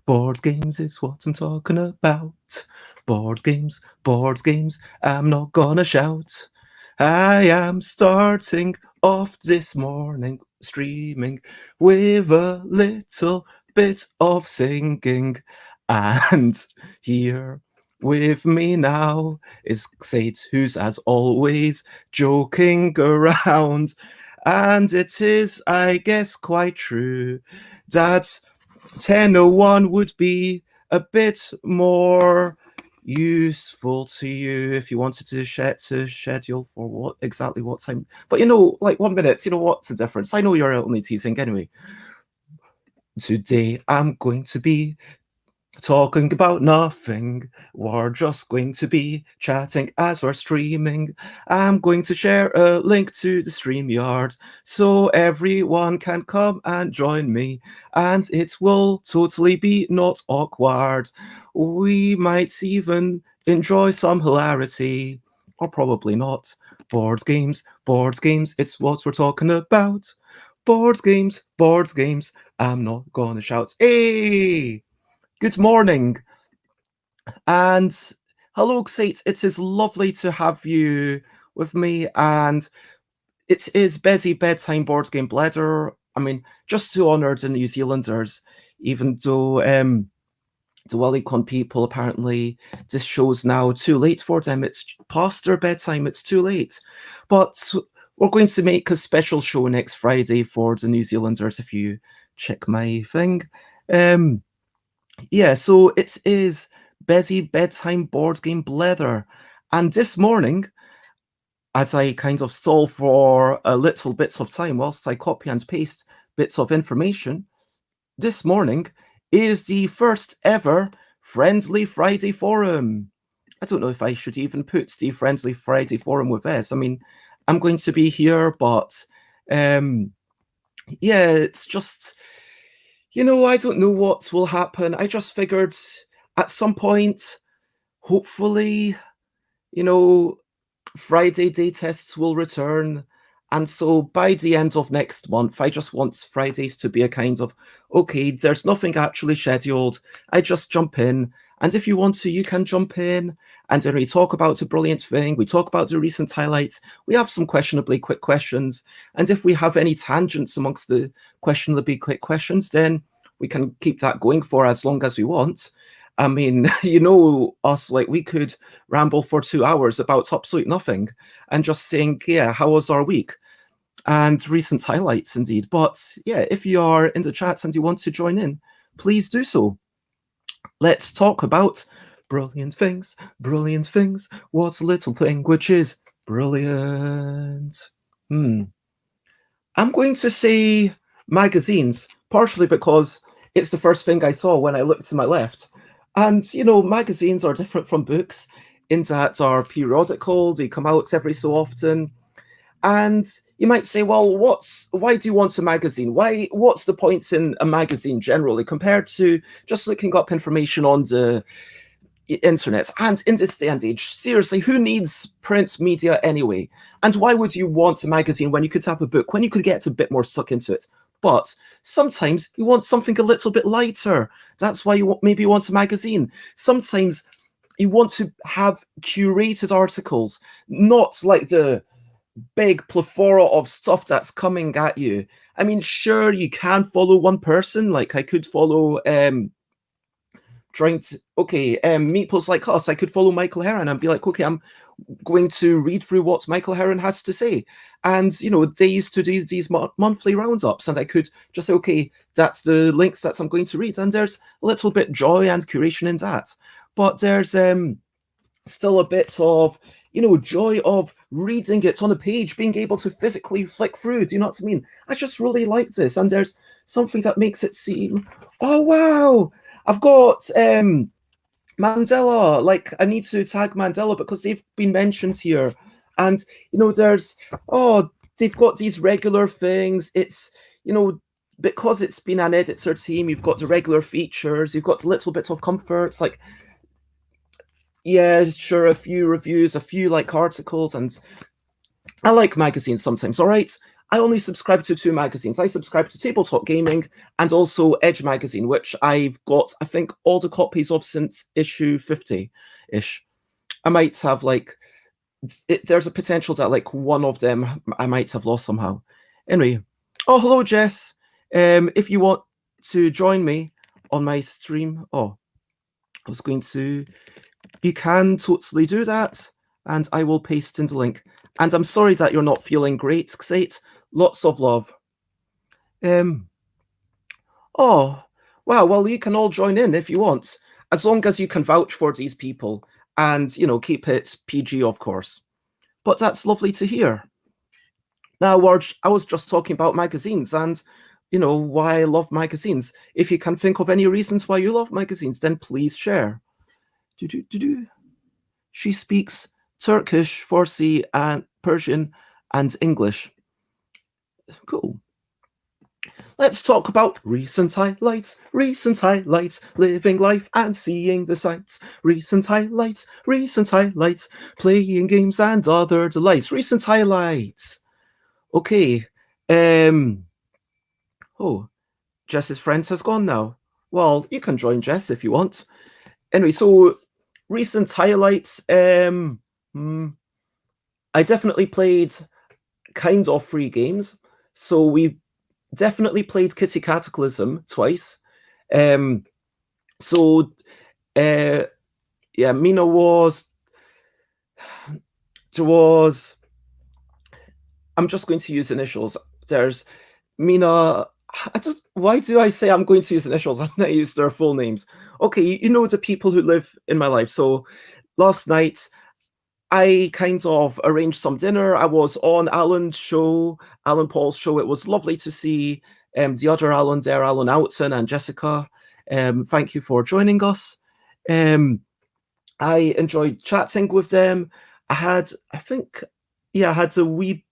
Board games is what I'm talking about. Board games, I'm not gonna shout. I am starting off this morning streaming with a little bit of singing. And here with me now is Sate, who's as always joking around. And it is, I guess, quite true that 10:01 would be a bit more useful to you if you wanted to schedule for what time. But like 1 minute, what's the difference? I know you're only teasing anyway. Today I'm going to be talking about nothing. We're just going to be chatting as we're streaming. I'm going to share a link to the StreamYard so everyone can come and join me, and it will totally be not awkward. We might even enjoy some hilarity, or probably not. Board games, it's what we're talking about. Board games, I'm not gonna shout. Hey! Good morning, and hello, Sate. It is lovely to have you with me, and it is busy bedtime board game bladder. I mean, just to honour the New Zealanders, even though the Wellington people apparently this show's now too late for them. It's past their bedtime. It's too late, but we're going to make a special show next Friday for the New Zealanders. If you check my thing, yeah, so it is busy bedtime board game blether. And this morning, as I kind of stall for a little bits of time whilst I copy and paste bits of information, this morning is the first ever Friendly Friday Forum. I don't know if I should even put the Friendly Friday Forum with S. I mean, I'm going to be here, but yeah, it's just I don't know what will happen. I just figured at some point, hopefully, Friday day tests will return. And so by the end of next month, I just want Fridays to be a kind of, okay, there's nothing actually scheduled. I just jump in. And if you want to, you can jump in. And then we talk about a brilliant thing. We talk about the recent highlights. We have some questionably quick questions. And if we have any tangents amongst the questionably quick questions, then we can keep that going for as long as we want. I mean, us, like we could ramble for 2 hours about absolute nothing and just saying, yeah, how was our week? And recent highlights indeed. But yeah, if you are in the chat and you want to join in, please do so. Let's talk about brilliant things. What's a little thing which is brilliant? I'm going to say magazines, partially because it's the first thing I saw when I looked to my left. And, magazines are different from books in that are periodical. They come out every so often. And you might say, well, why do you want a magazine? What's the point in a magazine generally compared to just looking up information on the internet? And in this day and age, seriously, who needs print media anyway? And why would you want a magazine when you could have a book, when you could get a bit more stuck into it? But sometimes you want something a little bit lighter. That's why you maybe want a magazine. Sometimes you want to have curated articles, not like the big plethora of stuff that's coming at you. I mean, sure, you can follow one person. Like I could follow Meatballs Like Us. I could follow Michael Heron and be like, okay, I'm going to read through what Michael Heron has to say. And, they used to do these monthly roundups, and I could just say, okay, that's the links that I'm going to read. And there's a little bit joy and curation in that. But there's still a bit of, joy of reading it on a page, being able to physically flick through. Do you know what I mean? I just really like this. And there's something that makes it seem, oh, wow, I've got Mandela. Like, I need to tag Mandela because they've been mentioned here. And, they've got these regular things. It's, because it's been an editor team, you've got the regular features, you've got a little bit of comforts, like, yeah, sure, a few reviews, a few like articles, and I like magazines sometimes, all right? I only subscribe to 2 magazines. I subscribe to Tabletop Gaming and also Edge Magazine, which I've got, I think, all the copies of since issue 50-ish. I might have, like, there's a potential that, like, one of them I might have lost somehow. Anyway, oh, hello, Jess. If you want to join me on my stream, you can totally do that, and I will paste in the link. And I'm sorry that you're not feeling great, Xate. Lots of love. Oh, wow, well, you can all join in if you want, as long as you can vouch for these people and, keep it PG, of course. But that's lovely to hear. Now, I was just talking about magazines and, why I love magazines. If you can think of any reasons why you love magazines, then please share. She speaks Turkish, Farsi, and Persian, and English. Cool. Let's talk about recent highlights, living life and seeing the sights. Recent highlights, playing games and other delights. Recent highlights. Okay. Oh, Jess's friends has gone now. Well, you can join Jess if you want. Anyway, so recent highlights. I definitely played kind of free games. So we definitely played Kitty Cataclysm twice. Mina was. There was. I'm just going to use initials. There's Mina. Why do I say I'm going to use initials and not use their full names? Okay, you know the people who live in my life. So last night, I kind of arranged some dinner. I was on Alan Paul's show. It was lovely to see the other Alan there, Alan Outson and Jessica. Thank you for joining us. I enjoyed chatting with them. I had a wee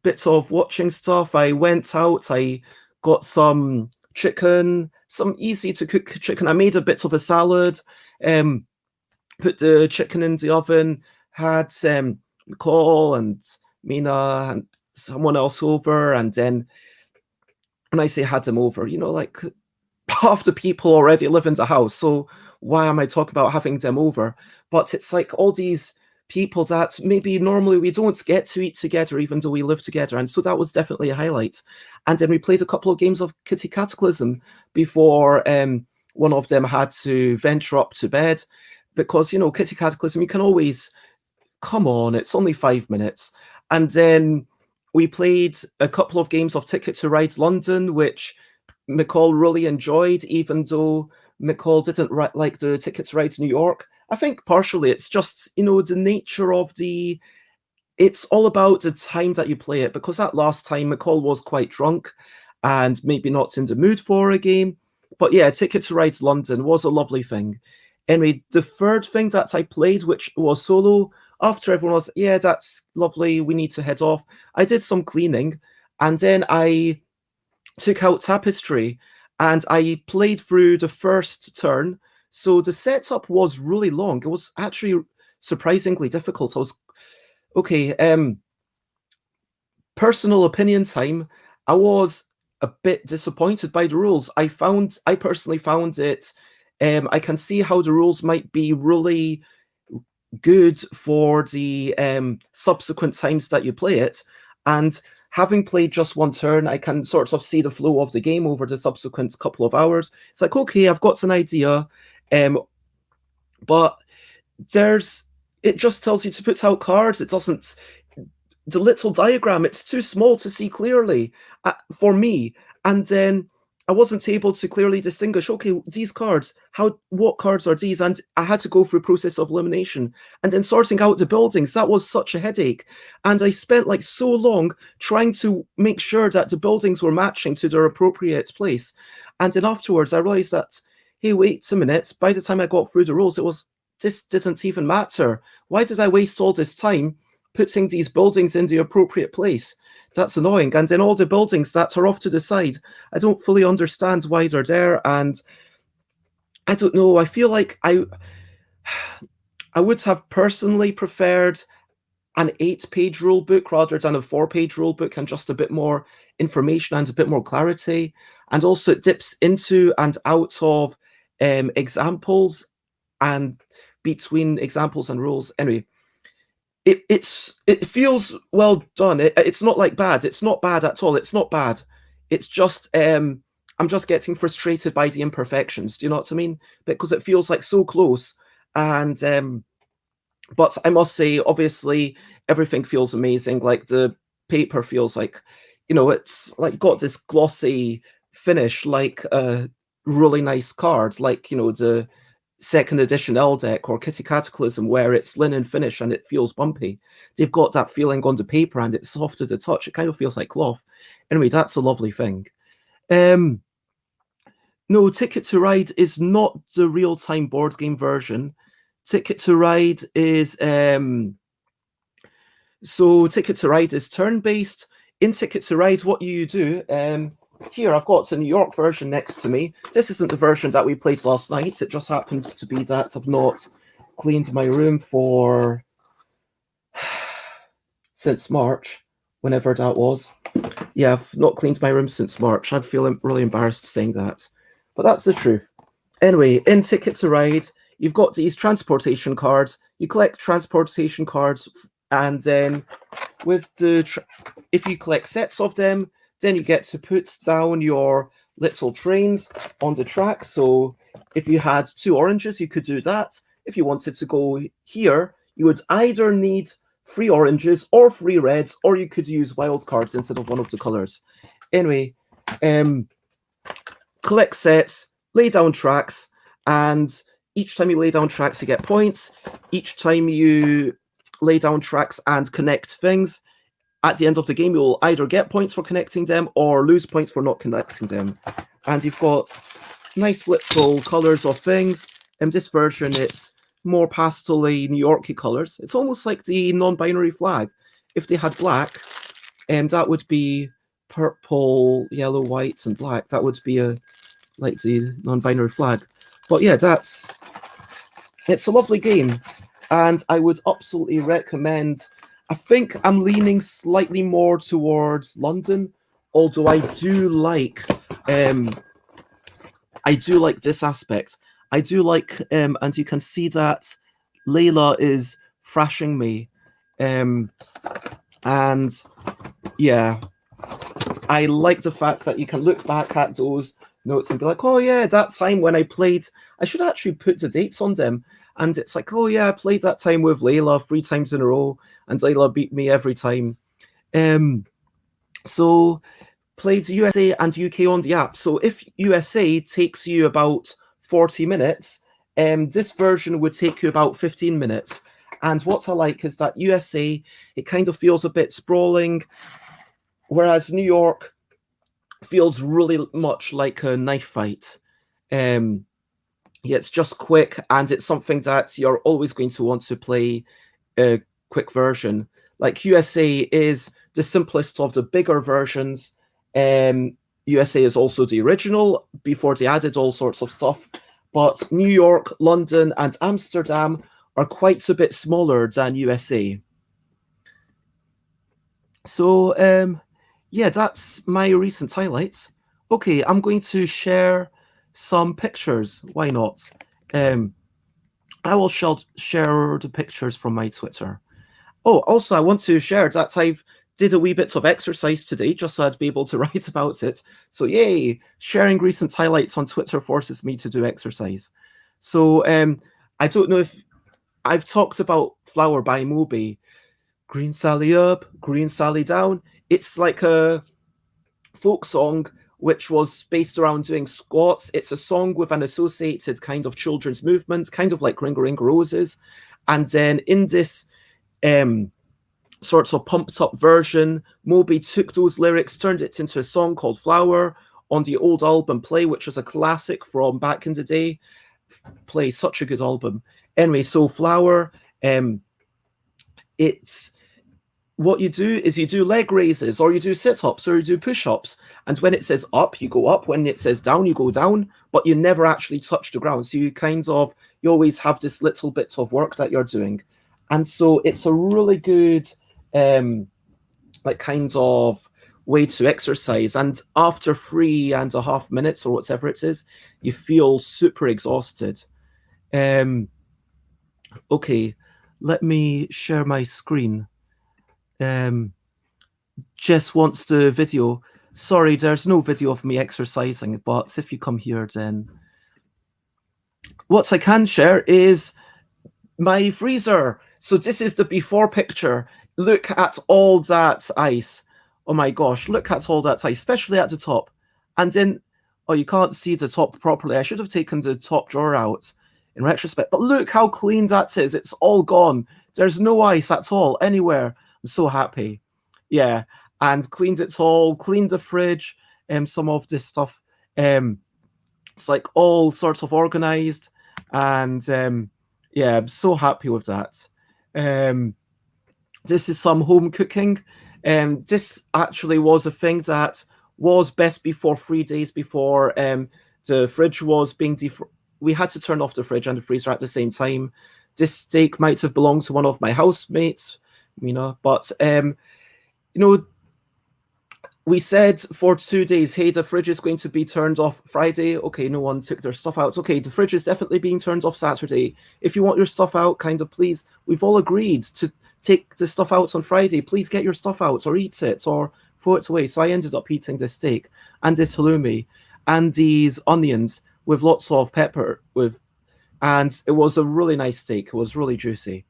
bit of watching stuff. I went out. I got some chicken, some easy to cook chicken. I made a bit of a salad. Put the chicken in the oven. Had Nicole and Mina and someone else over, and then when I say had them over, like half the people already live in the house, so why am I talking about having them over? But it's like all these people that maybe normally we don't get to eat together, even though we live together, and so that was definitely a highlight. And then we played a couple of games of Kitty Cataclysm before one of them had to venture up to bed, because Kitty Cataclysm, you can always come on, it's only 5 minutes. And then we played a couple of games of Ticket to Ride London, which McCall really enjoyed, even though McCall didn't like the Ticket to Ride New York. I think partially it's just, the nature of it's all about the time that you play it, because that last time McCall was quite drunk and maybe not in the mood for a game. But yeah, Ticket to Ride London was a lovely thing. Anyway, the third thing that I played, which was solo, after everyone was, yeah, that's lovely, we need to head off, I did some cleaning, and then I took out Tapestry, and I played through the first turn. So the setup was really long. It was actually surprisingly difficult. Personal opinion time. I was a bit disappointed by the rules. I personally found it, I can see how the rules might be really good for the subsequent times that you play it, and having played just one turn, I can sort of see the flow of the game over the subsequent couple of hours. It's like, okay, I've got an idea, but it just tells you to put out cards. It doesn't, the little diagram, it's too small to see clearly for me. And then I wasn't able to clearly distinguish, okay, these cards, what cards are these? And I had to go through a process of elimination and then sorting out the buildings. That was such a headache. And I spent like so long trying to make sure that the buildings were matching to their appropriate place. And then afterwards, I realized that, hey, wait a minute. By the time I got through the rules, this didn't even matter. Why did I waste all this time putting these buildings in the appropriate place. That's annoying. And then all the buildings that are off to the side, I don't fully understand why they're there. And I don't know, I feel like I would have personally preferred an 8-page rule book rather than a 4-page rule book, and just a bit more information and a bit more clarity. And also it dips into and out of examples and between examples and rules. Anyway, it feels well done. It's not like bad. It's not bad at all. It's not bad. It's just I'm just getting frustrated by the imperfections. Do you know what I mean? Because it feels like so close. And but I must say, obviously, everything feels amazing. Like the paper feels like, it's like got this glossy finish, like a really nice card, like, the second edition L-Deck or Kitty Cataclysm, where it's linen finish and it feels bumpy. They've got that feeling on the paper and it's soft to the touch. It kind of feels like cloth. Anyway, that's a lovely thing. No, Ticket to Ride is not the real-time board game version. Ticket to Ride is Ticket to Ride is turn-based. In Ticket to Ride, what you do, here I've got the New York version next to me. This isn't the version that we played last night. It just happens to be that I've not cleaned my room for since March, whenever that was. Yeah, I've not cleaned my room since March. I feel really embarrassed saying that, but that's the truth. Anyway, in Ticket to Ride, you've got these transportation cards. You collect transportation cards, and then with if you collect sets of them, then you get to put down your little trains on the track. So if you had 2 oranges, you could do that. If you wanted to go here, you would either need 3 oranges or 3 reds, or you could use wild cards instead of one of the colors. Anyway, collect sets, lay down tracks, and each time you lay down tracks, you get points. Each time you lay down tracks and connect things, at the end of the game, you'll either get points for connecting them or lose points for not connecting them. And you've got nice little colors of things. In this version, it's more pastel-y New York-y colors. It's almost like the non-binary flag. If they had black, that would be purple, yellow, whites, and black. That would be like the non-binary flag. But yeah, it's a lovely game, and I would absolutely recommend. I think I'm leaning slightly more towards London, although I do like this aspect. I do like, and you can see that Layla is thrashing me, and yeah, I like the fact that you can look back at those notes and be like, oh yeah, that time when I played, I should actually put the dates on them. And it's like, oh yeah, I played that time with Layla 3 times in a row, and Layla beat me every time. So played USA and UK on the app. So if USA takes you about 40 minutes, this version would take you about 15 minutes. And what I like is that USA, it kind of feels a bit sprawling, whereas New York feels really much like a knife fight. Yeah, it's just quick, and it's something that you're always going to want to play a quick version. Like USA is the simplest of the bigger versions. USA is also the original before they added all sorts of stuff. But New York, London, and Amsterdam are quite a bit smaller than USA. So yeah, that's my recent highlights. Okay, I'm going to share some pictures. Why not? I will share the pictures from my Twitter. Oh, also, I want to share that I've did a wee bit of exercise today, just so I'd be able to write about it. So yay, sharing recent highlights on Twitter forces me to do exercise. So I don't know if I've talked about Flower by Moby. Green Sally up, Green Sally down. It's like a folk song which was based around doing squats. It's a song with an associated kind of children's movements, kind of like Ring a Ring Roses. And then in this sort of pumped up version, Moby took those lyrics, turned it into a song called Flower on the old album Play, which was a classic from back in the day. Play, such a good album. Anyway, so Flower, it's what you do is you do leg raises, or you do sit-ups, or you do push-ups. And when it says up, you go up. When it says down, you go down, but you never actually touch the ground. So you always have this little bit of work that you're doing. And so it's a really good like kind of way to exercise. And after 3.5 minutes or whatever it is, you feel super exhausted. Okay, let me share my screen. Jess wants the video. Sorry, there's no video of me exercising, but if you come here, then what I can share is my freezer. So this is the before picture. Look at all that ice. Oh my gosh, look at all that ice, especially at the top. And then, oh, you can't see the top properly. I should have taken the top drawer out in retrospect. But look how clean that is. It's all gone. There's no ice at all anywhere. I'm so happy. Yeah, and cleaned it all, cleaned the fridge, some of this stuff. It's like all sorts of organized, and yeah, I'm so happy with that. This is some home cooking. This actually was a thing that was best before 3 days before the fridge was being we had to turn off the fridge and the freezer at the same time. This steak might have belonged to one of my housemates, but we said for 2 days, hey, the fridge is going to be turned off Friday. Okay, no one took their stuff out. Okay, the fridge is definitely being turned off Saturday. If you want your stuff out, please, we've all agreed to take the stuff out on Friday. Please get your stuff out or eat it or throw it away. So I ended up eating this steak and this halloumi and these onions with lots of pepper and it was a really nice steak. It was really juicy.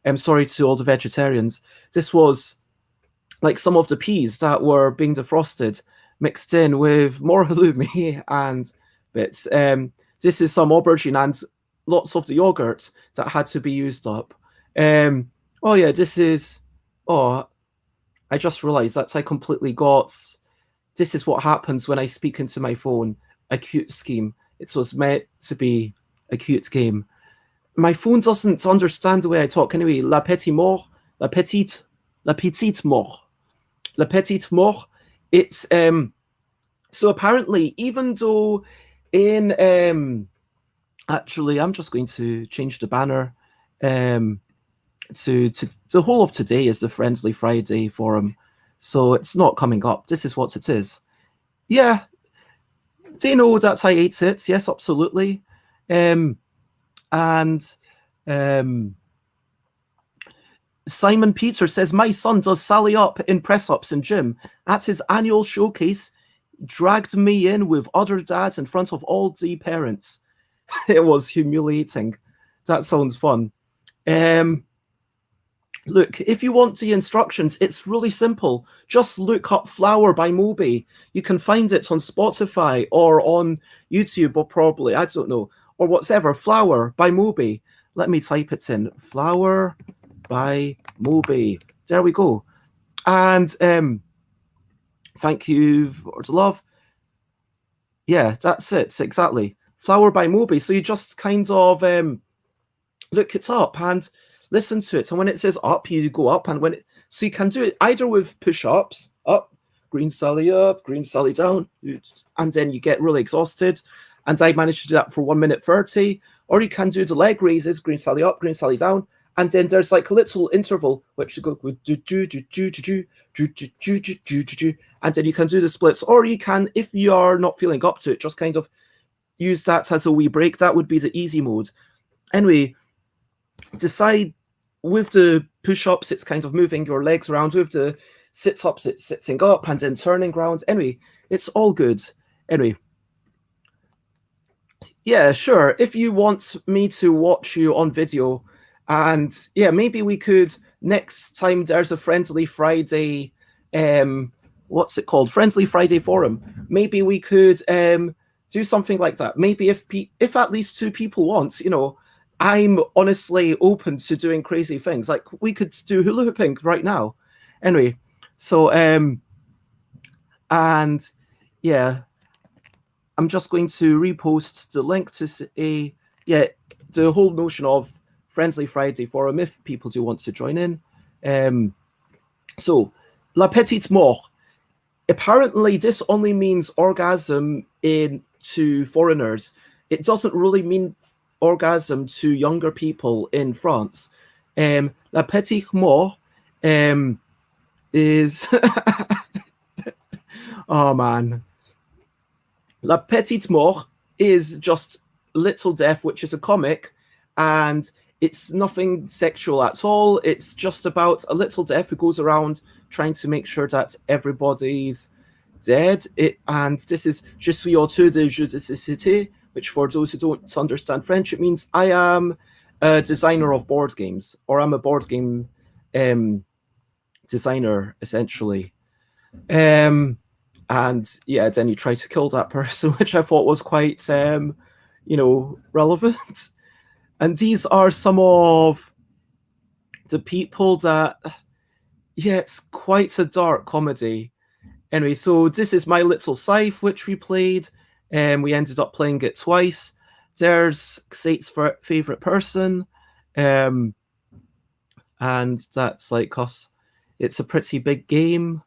I'm sorry to all the vegetarians. This was like some of the peas that were being defrosted, mixed in with more halloumi and bits. This is some aubergine and lots of the yogurt that had to be used up. Oh yeah, this is. Oh, I just realised that I completely got. This is what happens when I speak into my phone. A cute scheme. It was meant to be a cute game. My phone doesn't understand the way I talk anyway. La petite mort, la petite mort. Le Petit Mort. It's so apparently, even though in actually, I'm just going to change the banner. To the whole of today is the Friendly Friday forum, so it's not coming up. This is what it is. Yeah, they know that I ate it. Yes, absolutely. Simon Peter says, my son does Sally up in press-ups in gym. At his annual showcase, dragged me in with other dads in front of all the parents. It was humiliating. That sounds fun. Look, if you want the instructions, it's really simple. Just look up Flower by Moby. You can find it on Spotify or on YouTube or probably, I don't know, or whatever. Flower by Moby. Let me type it in. Flower by Moby. There we go. And thank you for the love. Yeah, that's it. Exactly. Flower by Moby. So you just kind of look it up and listen to it. And when it says up, you go up. And so you can do it either with push-ups, up, Green Sally down, and then you get really exhausted. And I managed to do that for 1 minute 30. Or you can do the leg raises, Green Sally up, Green Sally down. And then there's like a little interval which you go with and then you can do the splits, or you can, if you are not feeling up to it, just kind of use that as a wee break. That would be the easy mode. Anyway, decide with the push-ups, it's kind of moving your legs around. With the sit-ups, it's sitting up and then turning around. Anyway, it's all good. Anyway. Yeah, sure. If you want me to watch you on video, and yeah, maybe we could, next time there's a Friendly Friday, what's it called? Friendly Friday forum. Maybe we could do something like that. Maybe if at least 2 people want, I'm honestly open to doing crazy things. Like we could do hula hooping right now. Anyway, so and yeah, I'm just going to repost the link to the whole notion of Friendly Friday forum if people do want to join in. So, la petite mort. Apparently, this only means orgasm to foreigners. It doesn't really mean orgasm to younger people in France. La petite mort is oh man, La Petite Mort is just Little Death, which is a comic, and it's nothing sexual at all. It's just about a little death who goes around trying to make sure that everybody's dead. And this is Je suis auteur de jeux de société, which for those who don't understand French, it means I am a designer of board games, or I'm a board game designer, essentially. And yeah, then you try to kill that person, which I thought was quite, relevant. And these are some of the people that, yeah, it's quite a dark comedy. Anyway, so this is My Little Scythe, which we played, and we ended up playing it twice. There's Xate's favorite person, and that's like us. It's a pretty big game.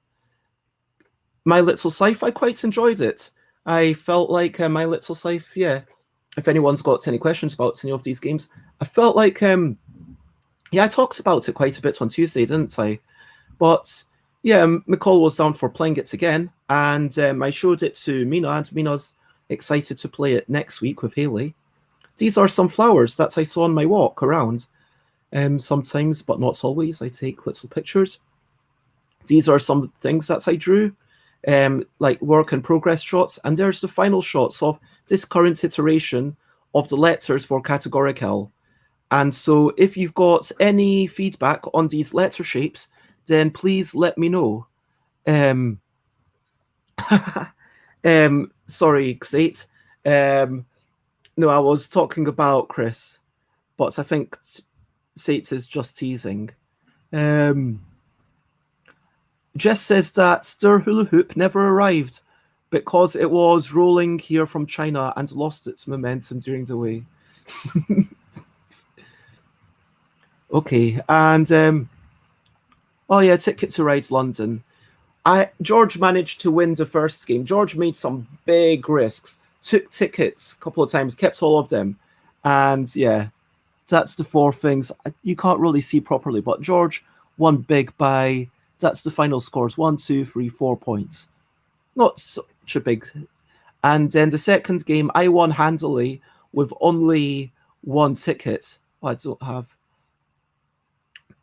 My Little Scythe, I quite enjoyed it. I felt like My Little Scythe, yeah. If anyone's got any questions about any of these games, I felt like, I talked about it quite a bit on Tuesday, didn't I? But yeah, McCall was down for playing it again, and I showed it to Mina, and Mina's excited to play it next week with Haley. These are some flowers that I saw on my walk around. Sometimes, but not always, I take little pictures. These are some things that I drew. Like work in progress shots, and there's the final shots of this current iteration of the letters for categorical. And so if you've got any feedback on these letter shapes, then please let me know. Sorry, Xate. No, I was talking about Chris, but I think Xate is just teasing. Jess says that their hula hoop never arrived because it was rolling here from China and lost its momentum during the way. Okay, and oh yeah, Ticket to Ride London. George managed to win the first game. George made some big risks, took tickets a couple of times, kept all of them, and yeah, that's the four things you can't really see properly. But George won big by. That's the final scores: 1, 2, 3, 4 points. Not such a big. And then the second game, I won handily with only one ticket. I don't have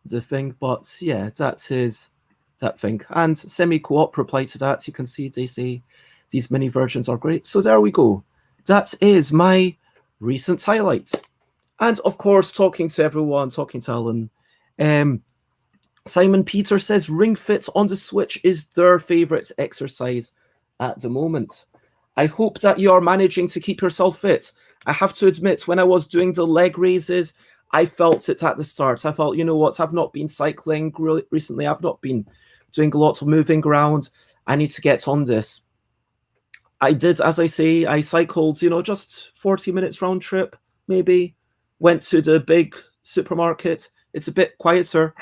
the thing, but yeah, that is that thing. And Semi-Co-op replied to that. You can see they say these mini versions are great. So there we go. That is my recent highlights. And of course, talking to everyone, talking to Alan. Simon Peter says Ring Fit on the Switch is their favourite exercise at the moment. I hope that you are managing to keep yourself fit. I have to admit, when I was doing the leg raises, I felt it at the start. I felt, you know what, I've not been cycling recently. I've not been doing a lot of moving around. I need to get on this. I did, as I say, I cycled, just 40 minutes round trip, maybe. Went to the big supermarket. It's a bit quieter.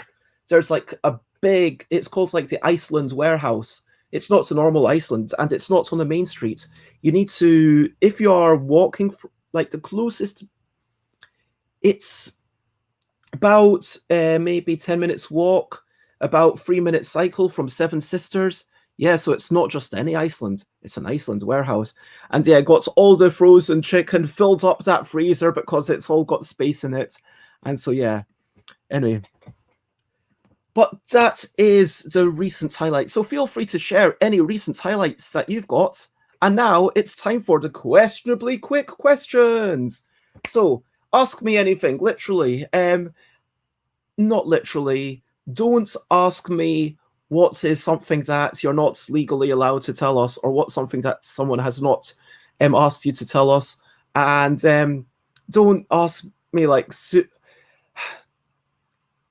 There's like a big, it's called like the Iceland warehouse. It's not the normal Iceland, and it's not on the main street. You need to, if you are walking, like the closest, it's about maybe 10 minutes walk, about 3 minutes cycle from Seven Sisters. Yeah, so it's not just any Iceland, it's an Iceland warehouse. And yeah, got all the frozen chicken, filled up that freezer because it's all got space in it. And so yeah, anyway. But that is the recent highlight. So feel free to share any recent highlights that you've got. And now it's time for the questionably quick questions. So ask me anything, literally. Not literally. Don't ask me what is something that you're not legally allowed to tell us, or what's something that someone has not asked you to tell us. And don't ask me like...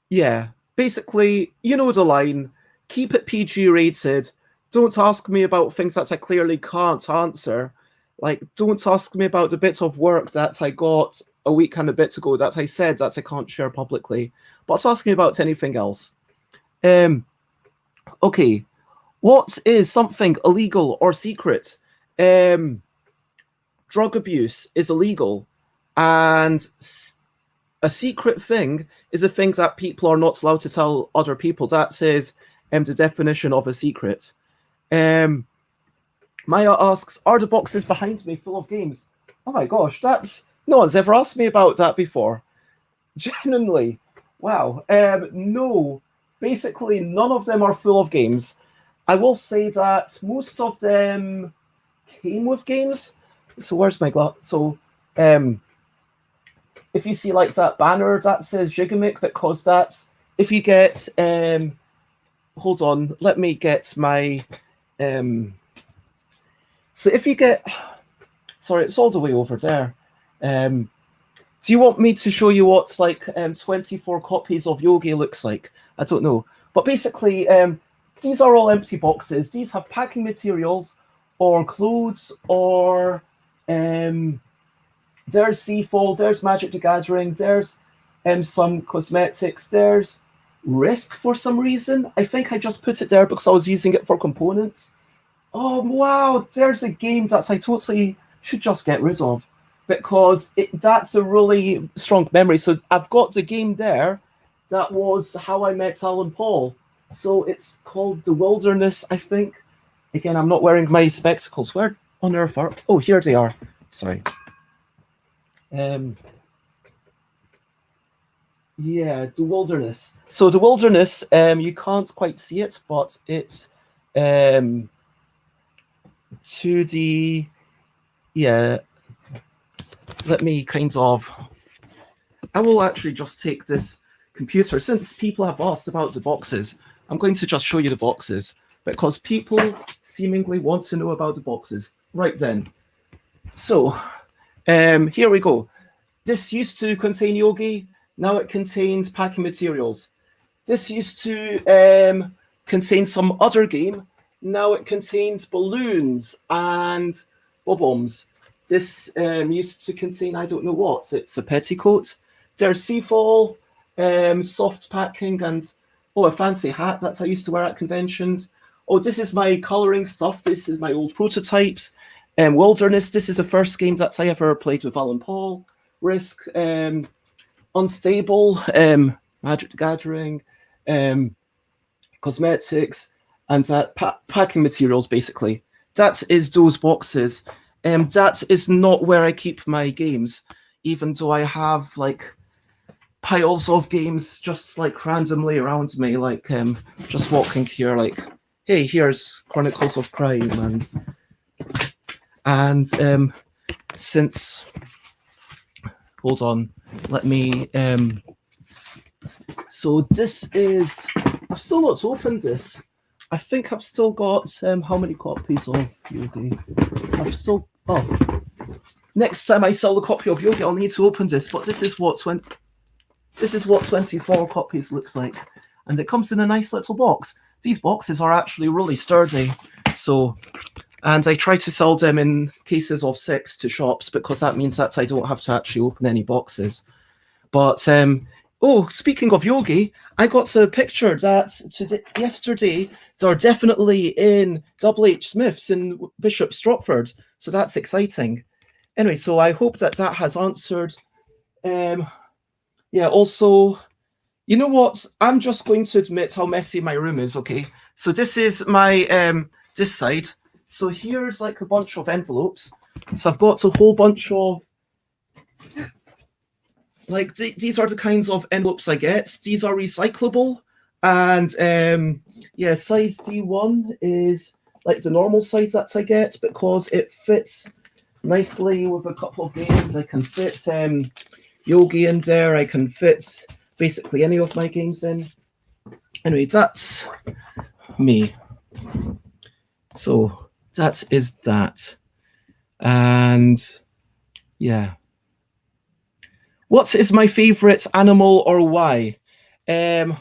yeah. Basically, you know the line, keep it PG rated. Don't ask me about things that I clearly can't answer. Like, don't ask me about the bit of work that I got a week and a bit ago that I said that I can't share publicly. But ask me about anything else. Okay, what is something illegal or secret? Drug abuse is illegal, and a secret thing is a thing that people are not allowed to tell other people. That says the definition of a secret. Maya asks, are the boxes behind me full of games? Oh my gosh, that's no one's ever asked me about that before. Genuinely. Wow. No, basically none of them are full of games. I will say that most of them came with games. So where's my glass? So if you see like that banner that says Gigamic, because that's if you get hold on, let me get my so if you get sorry, it's all the way over there. Do you want me to show you what's like 24 copies of Yogi looks like? I don't know. But basically, these are all empty boxes. These have packing materials or clothes or there's Seafall, there's Magic the Gathering, there's some cosmetics, there's Risk for some reason. I think I just put it there because I was using it for components. Oh, wow, there's a game that I totally should just get rid of because that's a really strong memory. So I've got the game there. That was How I Met Alan Paul. So it's called The Wilderness, I think. Again, I'm not wearing my spectacles. Where on earth are... Oh, here they are. Sorry. Yeah, The Wilderness. So The Wilderness, you can't quite see it, but it's to the... Yeah, let me kind of... I will actually just take this computer. Since people have asked about the boxes, I'm going to just show you the boxes because people seemingly want to know about the boxes. Right then. So, here we go. This used to contain Yogi. Now it contains packing materials. This used to contain some other game. Now it contains balloons and bob-ombs. This used to contain, I don't know what. It's a petticoat. There's Seafall, soft packing, and a fancy hat that I used to wear at conventions. Oh, this is my colouring stuff. This is my old prototypes. Wilderness, this is the first game that I ever played with Alan Paul. Risk, Unstable, Magic the Gathering, cosmetics, and that packing materials, basically. That is those boxes. That is not where I keep my games, even though I have, like, piles of games just, like, randomly around me, like, just walking here, like, hey, here's Chronicles of Crime, and since... Hold on, let me... So this is... I've still not opened this. I think I've still got... how many copies of Yogi? I've still... Oh. Next time I sell a copy of Yogi, I'll need to open this, but this is what 24 copies looks like. And it comes in a nice little box. These boxes are actually really sturdy. So... And I try to sell them in cases of 6 to shops because that means that I don't have to actually open any boxes. But, speaking of Yogi, I got a picture that yesterday they're definitely in WH Smith's in Bishop Stratford. So that's exciting. Anyway, so I hope that has answered. Yeah, also, you know what? I'm just going to admit how messy my room is, okay? So this is my, this side. So here's like a bunch of envelopes. So I've got a whole bunch of, like, these are the kinds of envelopes I get. These are recyclable. And yeah, size D1 is like the normal size that I get because it fits nicely with a couple of games. I can fit Yogi in there. I can fit basically any of my games in. Anyway, that's me. So... that is that. And yeah. What is my favorite animal or why? Oh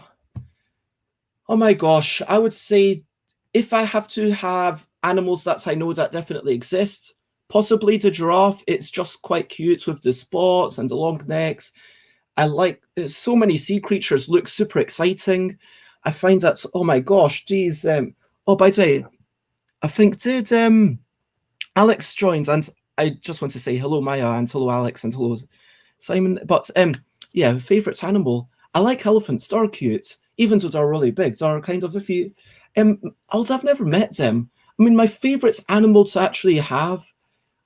my gosh, I would say if I have to have animals that I know that definitely exist, possibly the giraffe. It's just quite cute with the spots and the long necks. I like so many sea creatures look super exciting. I find that, oh my gosh, geez. Oh, by the way, I think did Alex joined, and I just want to say hello, Maya, and hello, Alex, and hello, Simon. But yeah, favorite animal. I like elephants. They're cute, even though they're really big. They're kind of if you, although I've never met them. I mean, my favorite animal to actually have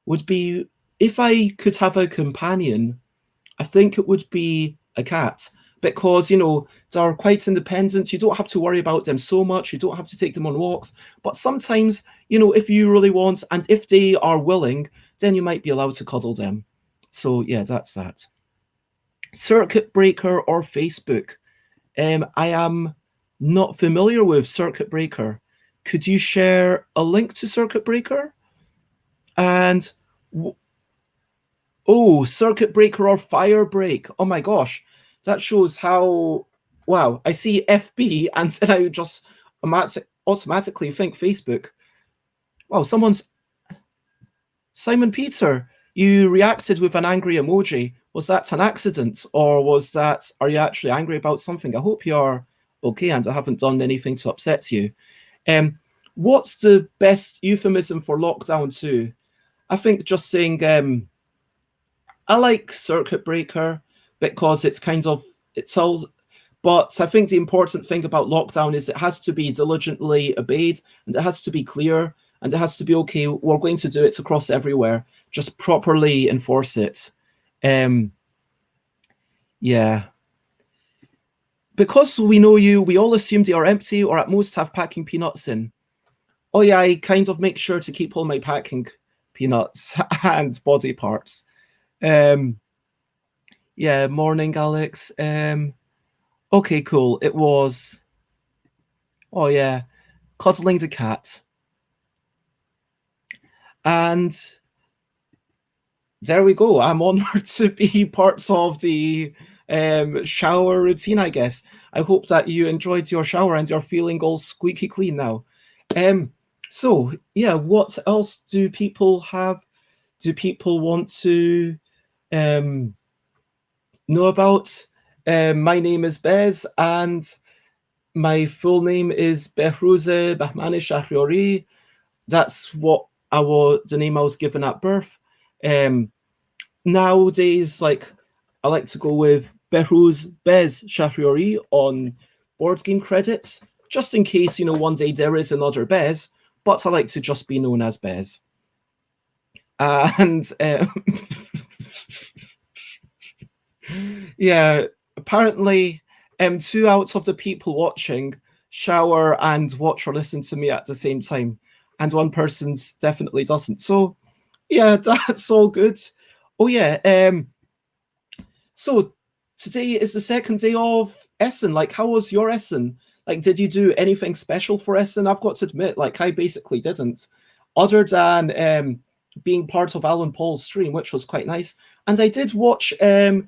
would be if I could have a companion. I think it would be a cat because they're quite independent. You don't have to worry about them so much. You don't have to take them on walks. But sometimes, if you really want and if they are willing, then you might be allowed to cuddle them. So yeah, that's that. Circuit Breaker or Facebook? I am not familiar with Circuit Breaker. Could you share a link to Circuit Breaker? And oh, Circuit Breaker or Fire Break. Oh my gosh. That shows how, wow, I see FB and then I just automatically think Facebook. Wow, Simon Peter, you reacted with an angry emoji. Was that an accident or are you actually angry about something? I hope you're okay and I haven't done anything to upset you. What's the best euphemism for lockdown 2? I think just saying, I like Circuit Breaker because it's all, but I think the important thing about lockdown is it has to be diligently obeyed and it has to be clear and it has to be okay. We're going to do it across everywhere. Just properly enforce it. Yeah. Because we know you, we all assume they are empty or at most have packing peanuts in. Oh yeah, I kind of make sure to keep all my packing peanuts and body parts. Yeah, morning, Alex. Okay, cool. It was, oh yeah, cuddling the cat. And there we go. I'm honored to be part of the shower routine, I guess. I hope that you enjoyed your shower and you're feeling all squeaky clean now. So yeah, what else do people have? Do people want to know about? My name is Bez, and my full name is Behrouze Bahmani Shahriori. That's the name I was given at birth. Nowadays, I like to go with Behrouze Bez Shahriori on board game credits, just in case one day there is another Bez. But I like to just be known as Bez. And yeah, apparently, 2 out of the people watching shower and watch or listen to me at the same time, and one person's definitely doesn't. So, yeah, that's all good. Oh yeah, so today is the second day of Essen. How was your Essen? Did you do anything special for Essen? I've got to admit, I basically didn't, other than being part of Alan Paul's stream, which was quite nice. And I did watch a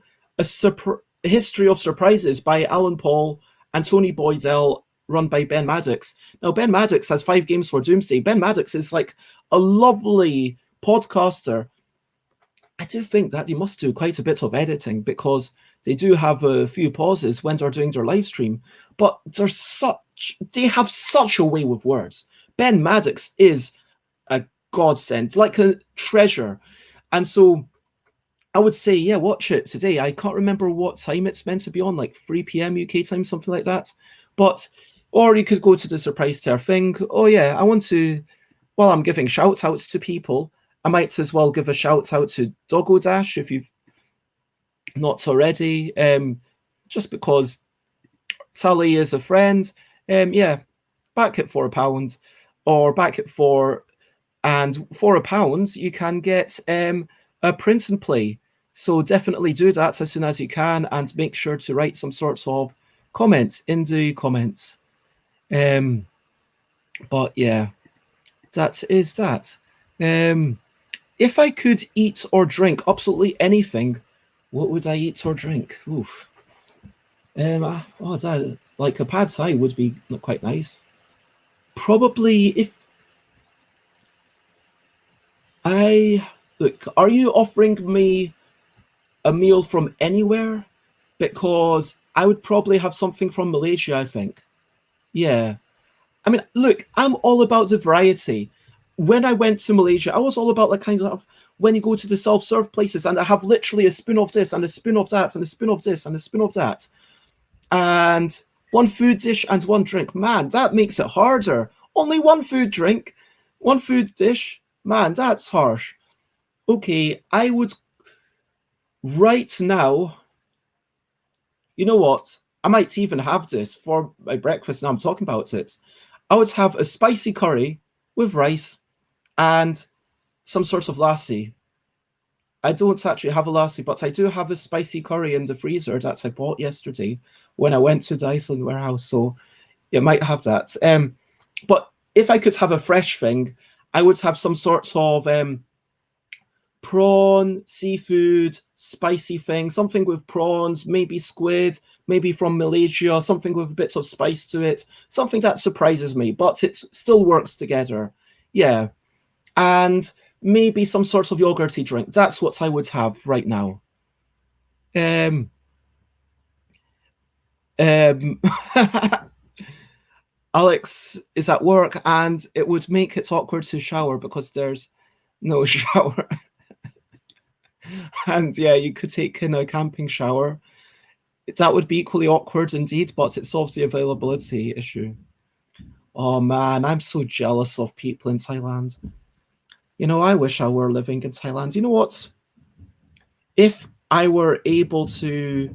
History of Surprises by Alan Paul and Tony Boydell, run by Ben Maddox. Now, Ben Maddox has 5 games for Doomsday. Ben Maddox is a lovely podcaster. I do think that they must do quite a bit of editing because they do have a few pauses when they're doing their live stream, but they have such a way with words. Ben Maddox is a godsend, like a treasure. And so I would say, yeah, watch it today. I can't remember what time it's meant to be on, 3 p.m. UK time, something like that. Or you could go to the Surprise Tear thing. Oh yeah, I want to, while I'm giving shout outs to people, I might as well give a shout out to Doggo Dash if you've not already, just because Tully is a friend. Yeah, back at £4 or back at 4, and for £1 you can get a print and play. So definitely do that as soon as you can, and make sure to write some sorts of comments in the comments. But yeah, that is that. If I could eat or drink absolutely anything, what would I eat or drink? Oof. Like a pad thai would be quite nice. Probably if look, are you offering me a meal from anywhere? Because I would probably have something from Malaysia, I think. Yeah. I mean, look, I'm all about the variety. When I went to Malaysia, I was all about like kind of when you go to the self-serve places and I have literally a spoon of this and a spoon of that and a spoon of this and a spoon of that. And one food dish and one drink. Man, that makes it harder. Only one food drink, one food dish. Man, that's harsh. Okay, I would right now, you know what? I might even have this for my breakfast now I'm talking about it. I would have a spicy curry with rice and some sort of lassi. I don't actually have a lassi, but I do have a spicy curry in the freezer that I bought yesterday when I went to the Iceland warehouse. So you might have that. But if I could have a fresh thing, I would have some sorts of prawn, seafood, spicy thing, something with prawns, maybe squid, maybe from Malaysia, something with a bit of spice to it, something that surprises me, but it still works together. Yeah. And maybe some sort of yogurty drink. That's what I would have right now. Um, um, Alex is at work and it would make it awkward to shower because there's no shower. And yeah, you could take in a camping shower. That would be equally awkward indeed, but it solves the availability issue. Oh man, I'm so jealous of people in Thailand. You know, I wish I were living in Thailand. You know what? If I were able to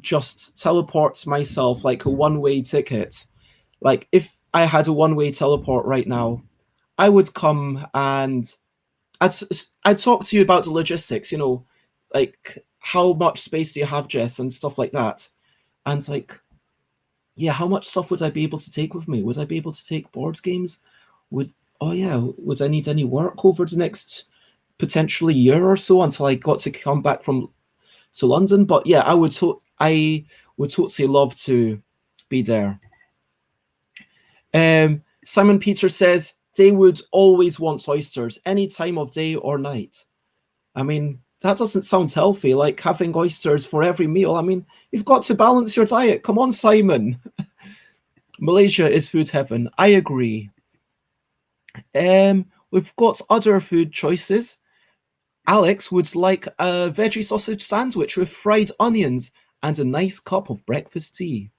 just teleport myself like a one-way ticket, like if I had a one-way teleport right now, I would come and I'd, I'd talk to you about the logistics, you know, like how much space do you have, Jess, and stuff like that. And like, yeah, how much stuff would I be able to take with me? Would I be able to take board games? Would oh yeah, would I need any work over the next potentially year or so until I got to come back from to London? But yeah, I would totally love to be there. Simon Peter says they would always want oysters any time of day or night. I mean, that doesn't sound healthy, like having oysters for every meal. I mean, you've got to balance your diet. Come on, Simon. Malaysia is food heaven. I agree. We've got other food choices. Alex would like a veggie sausage sandwich with fried onions and a nice cup of breakfast tea.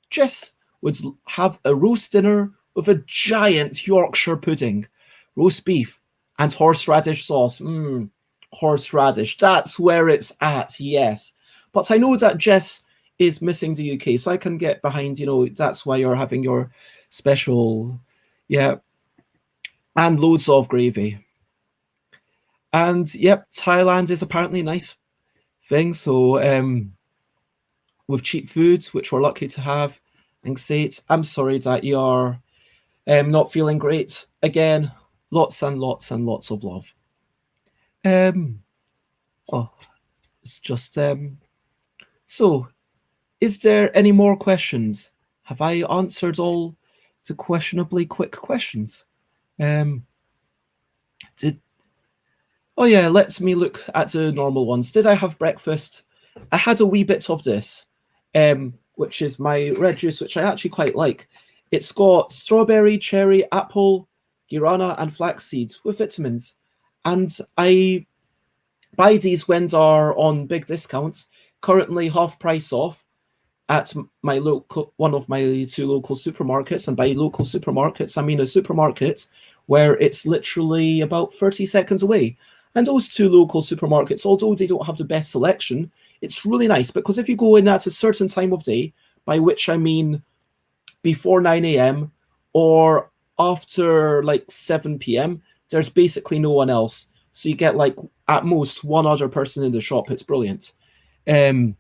Jess would have a roast dinner with a giant Yorkshire pudding, roast beef, and horseradish sauce. Horseradish. That's where it's at, yes. But I know that Jess is missing the UK, so I can get behind, you know, that's why you're having your special, yeah, and loads of gravy. And yep, Thailand is apparently a nice thing. So with cheap food, which we're lucky to have, and say I'm sorry that you're not feeling great. Again, lots and lots and lots of love. Oh, it's just so is there any more questions? Have I answered all the questionably quick questions? Did Oh yeah, let me look at the normal ones. Did I have breakfast? I had a wee bit of this, which is my red juice, which I actually quite like. It's got strawberry, cherry, apple, guarana, and flaxseed with vitamins. And I buy these when they're on big discounts, currently half price off at my local one of my two local supermarkets. And by local supermarkets, I mean a supermarket where it's literally about 30 seconds away. And those two local supermarkets, although they don't have the best selection, it's really nice because if you go in at a certain time of day, by which I mean before 9 a.m. or after like 7 p.m., there's basically no one else. So you get like at most one other person in the shop. It's brilliant. And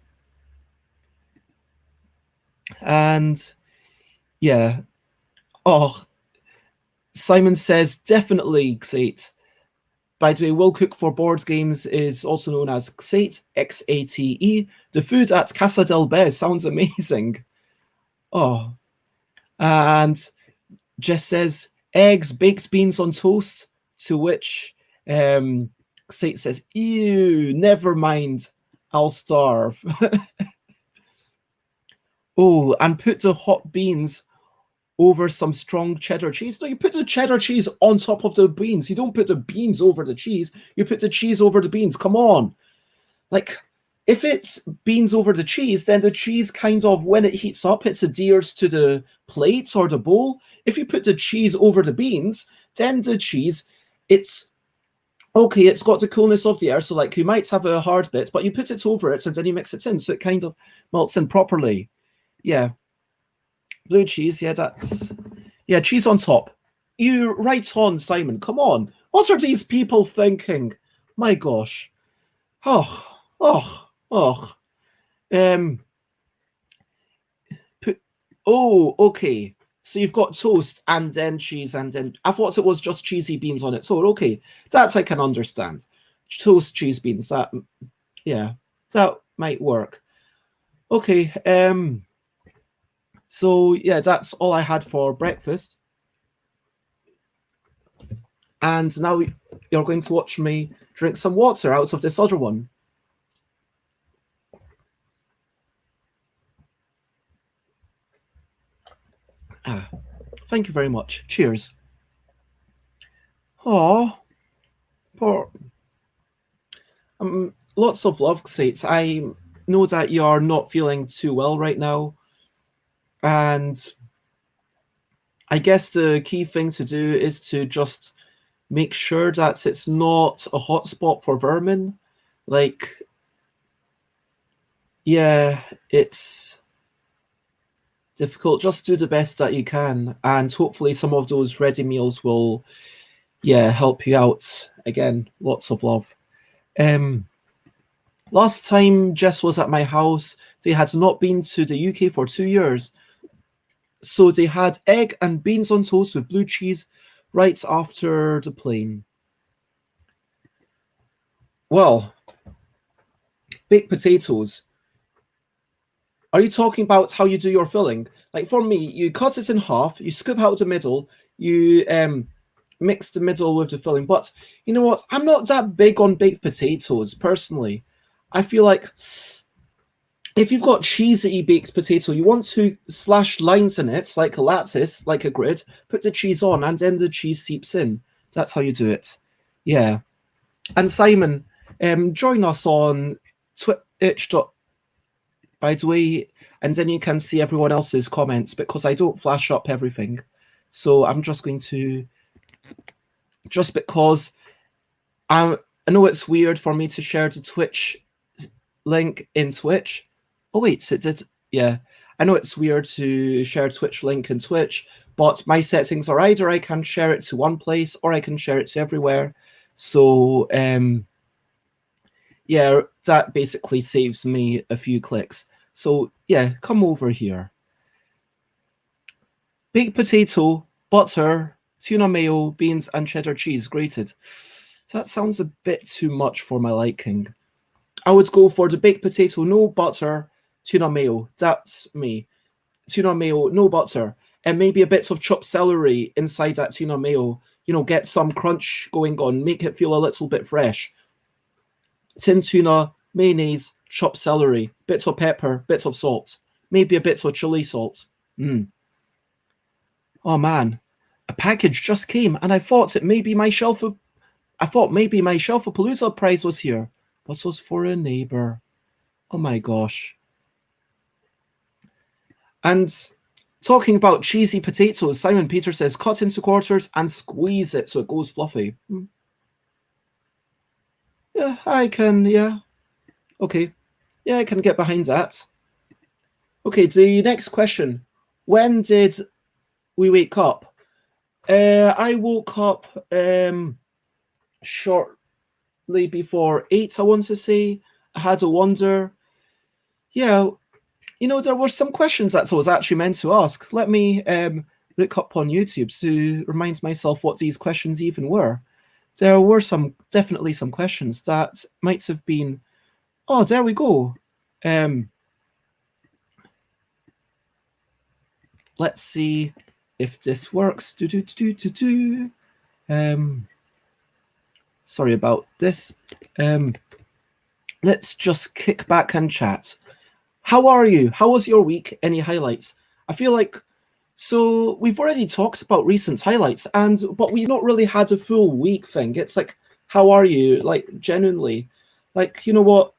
yeah. Oh, Simon says definitely Xate. By the way, Will Cook for Board Games is also known as Xate, Xate. The food at Casa del Bez sounds amazing. Oh, and Jess says eggs, baked beans on toast, to which Xate says, ew, never mind, I'll starve. Oh, and put the hot beans over some strong cheddar cheese. No, you put the cheddar cheese on top of the beans. You don't put the beans over the cheese. You put the cheese over the beans. Come on. Like, if it's beans over the cheese, then the cheese kind of, when it heats up, it adheres to the plate or the bowl. If you put the cheese over the beans, then the cheese, it's okay, it's got the coolness of the air, so like you might have a hard bit, but you put it over it and then you mix it in, so it kind of melts in properly. Yeah. Blue cheese, yeah, that's... Yeah, cheese on top. You right on, Simon. Come on. What are these people thinking? My gosh. Oh, oh, oh. Oh, okay. So you've got toast and then cheese and then... I thought it was just cheesy beans on it. So, okay. That I can understand. Toast, cheese, beans. That, yeah, that might work. Okay. So, yeah, that's all I had for breakfast. And now you're going to watch me drink some water out of this other one. Ah, thank you very much. Cheers. Oh, poor. Lots of love, Sates. I know that you're not feeling too well right now. And I guess the key thing to do is to just make sure that it's not a hotspot for vermin. Like, yeah, it's difficult. Just do the best that you can. And hopefully some of those ready meals will, yeah, help you out. Again, lots of love. Last time Jess was at my house, they had not been to the UK for 2 years. So they had egg and beans on toast with blue cheese right after the plane. Well, baked potatoes. Are you talking about how you do your filling? Like for me, you cut it in half, you scoop out the middle, you mix the middle with the filling. But you know what? I'm not that big on baked potatoes, personally. I feel like if you've got cheesy baked potato, you want to slash lines in it, like a lattice, like a grid, put the cheese on, and then the cheese seeps in. That's how you do it. Yeah. And Simon, join us on Twitch. By the way, and then you can see everyone else's comments, because I don't flash up everything. So I'm just going to... Just because I know it's weird for me to share the Twitch link in Twitch. Oh, wait, it did. Yeah, I know it's weird to share Twitch link in Twitch, but my settings are either I can share it to one place or I can share it to everywhere. So, yeah, that basically saves me a few clicks. So, yeah, come over here. Baked potato, butter, tuna mayo, beans, and cheddar cheese grated. That sounds a bit too much for my liking. I would go for the baked potato, no butter, tuna mayo. That's me. Tuna mayo, no butter. And maybe a bit of chopped celery inside that tuna mayo. You know, get some crunch going on. Make it feel a little bit fresh. Tin tuna, mayonnaise, chopped celery, bits of pepper, bits of salt. Maybe a bit of chili salt. Oh, man. A package just came, and I thought maybe my Shelfapalooza prize was here. But it was for a neighbor. Oh my gosh. And talking about cheesy potatoes, Simon Peter says, cut into quarters and squeeze it so it goes fluffy. Yeah, I can, yeah. Okay. Yeah, I can get behind that. Okay, the next question. When did we wake up? I woke up shortly before 8, I want to say. I had a wonder. Yeah, you know, there were some questions that I was actually meant to ask. Let me look up on YouTube to remind myself what these questions even were. There were definitely some questions that might have been... Oh, there we go. Let's see if this works. Sorry about this. Let's just kick back and chat. How are you? How was your week? Any highlights? I feel like So we've already talked about recent highlights, but we've not really had a full week thing. It's like, how are you? Like genuinely, like you know what?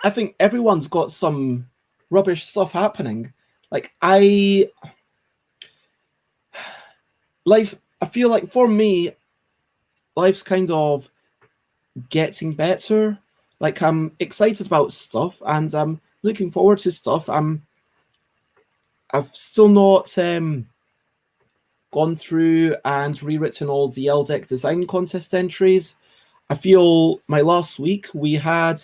I think everyone's got some rubbish stuff happening. Like life. I feel like for me, life's kind of getting better. Like I'm excited about stuff and I'm looking forward to stuff. I've still not gone through and rewritten all the LDEC design contest entries. I feel my last week we had,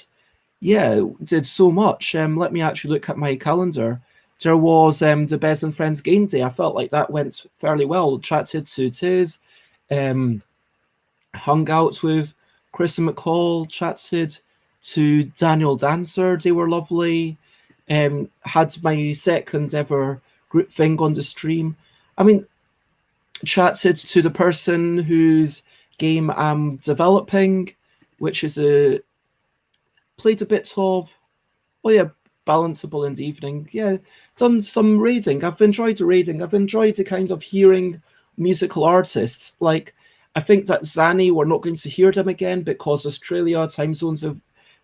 did so much. Let me actually look at my calendar. There was the Bez and Friends game day. I felt like that went fairly well. Chatted to Tiz, hung out with Chris and McCall, chatted to Daniel Dancer. They were lovely. Had my second ever group thing on the stream. I mean, chatted to the person whose game I'm developing, which is played a bit of, balanceable in the evening. Yeah, done some raiding. I've enjoyed the raiding. I've enjoyed the kind of hearing musical artists. Like, I think that Zanny, we're not going to hear them again because Australia time zones have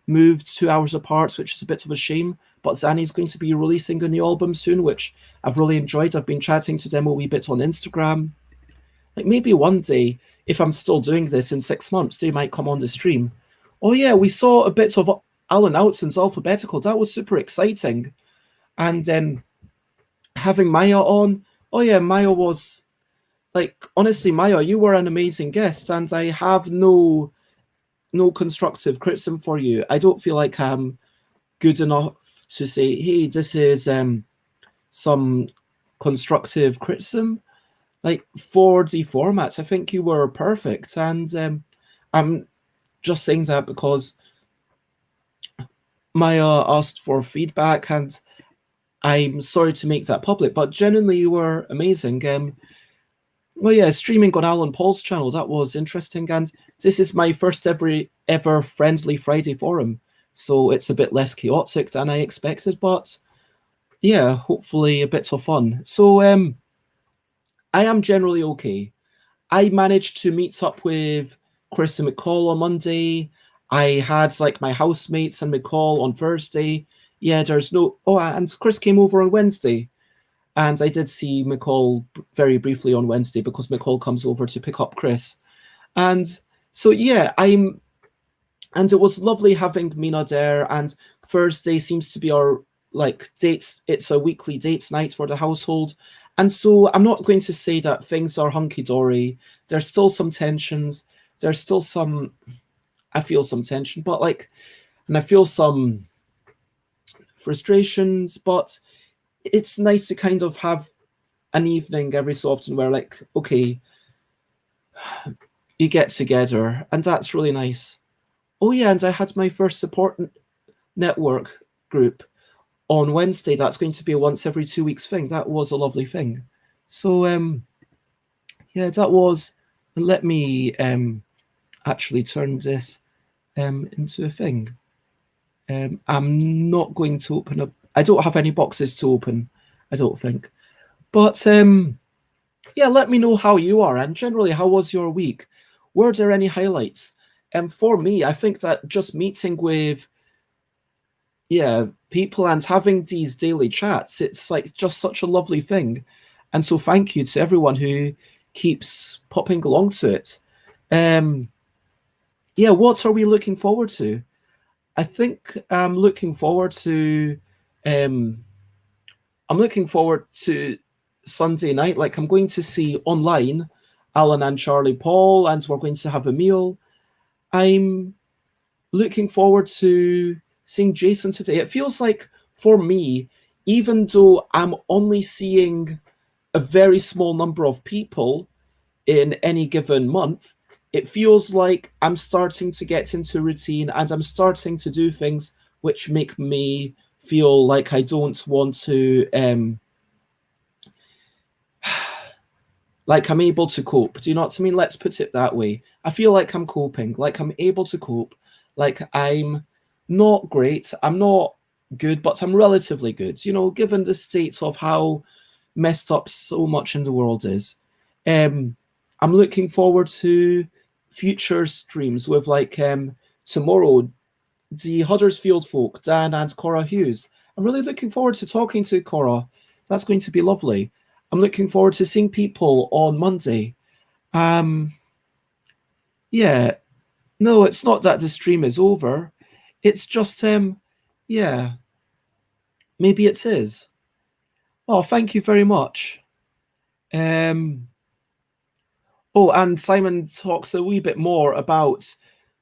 moved 2 hours apart, which is a bit of a shame. But Zanny's going to be releasing a new album soon, which I've really enjoyed. I've been chatting to them a wee bit on Instagram. Like maybe one day, if I'm still doing this in 6 months, they might come on the stream. Oh yeah, we saw a bit of Alan Outson's Alphabetical. That was super exciting. And then having Maya on. Oh yeah, Maya was like, honestly, Maya, you were an amazing guest, and I have no constructive criticism for you. I don't feel like I'm good enough to say, hey, this is some constructive criticism. Like for the formats, I think you were perfect, and I'm just saying that because Maya asked for feedback, and I'm sorry to make that public, but genuinely you were amazing. Streaming on Alan Paul's channel, that was interesting, and this is my first ever friendly Friday forum, so it's a bit less chaotic than I expected, but yeah, hopefully a bit of fun. So I am generally okay. I managed to meet up with Chris and McCall on Monday. I had like my housemates and McCall on Thursday. Yeah, there's no. Oh, and Chris came over on Wednesday. And I did see McCall very briefly on Wednesday because McCall comes over to pick up Chris. And so, yeah, and it was lovely having Mina there. And Thursday seems to be our like dates. It's a weekly dates night for the household. And so I'm not going to say that things are hunky-dory. There's still some tensions. There's still I feel some tension, but and I feel some frustrations, but it's nice to kind of have an evening every so often where okay, you get together, and that's really nice. Oh yeah, and I had my first support network group on Wednesday. That's going to be a once every 2 weeks thing. That was a lovely thing. So yeah, that was. Let me actually turn this into a thing. I'm not going to open up. I don't have any boxes to open, I don't think. But yeah, let me know how you are, and generally, how was your week? Were there any highlights? And for me, I think that just meeting with people and having these daily chats, it's like just such a lovely thing. And so thank you to everyone who keeps popping along to it. Yeah, what are we looking forward to? I think I'm looking forward to Sunday night. Like I'm going to see online Alan and Charlie Paul, and we're going to have a meal. I'm looking forward to seeing Jason today. It feels like for me, even though I'm only seeing a very small number of people in any given month, it feels like I'm starting to get into routine and I'm starting to do things which make me feel like I don't want to like I'm able to cope. Do you know what I mean? Let's put it that way. I feel like I'm coping, like I'm able to cope, like I'm not great, I'm not good, but I'm relatively good, you know, given the state of how messed up so much in the world is. I'm looking forward to future streams with like tomorrow, the Huddersfield folk, Dan and Cora Hughes. I'm really looking forward to talking to Cora. That's going to be lovely. I'm looking forward to seeing people on Monday. Yeah, no, it's not that the stream is over. It's just, yeah, maybe it is. Oh, thank you very much. Oh, and Simon talks a wee bit more about.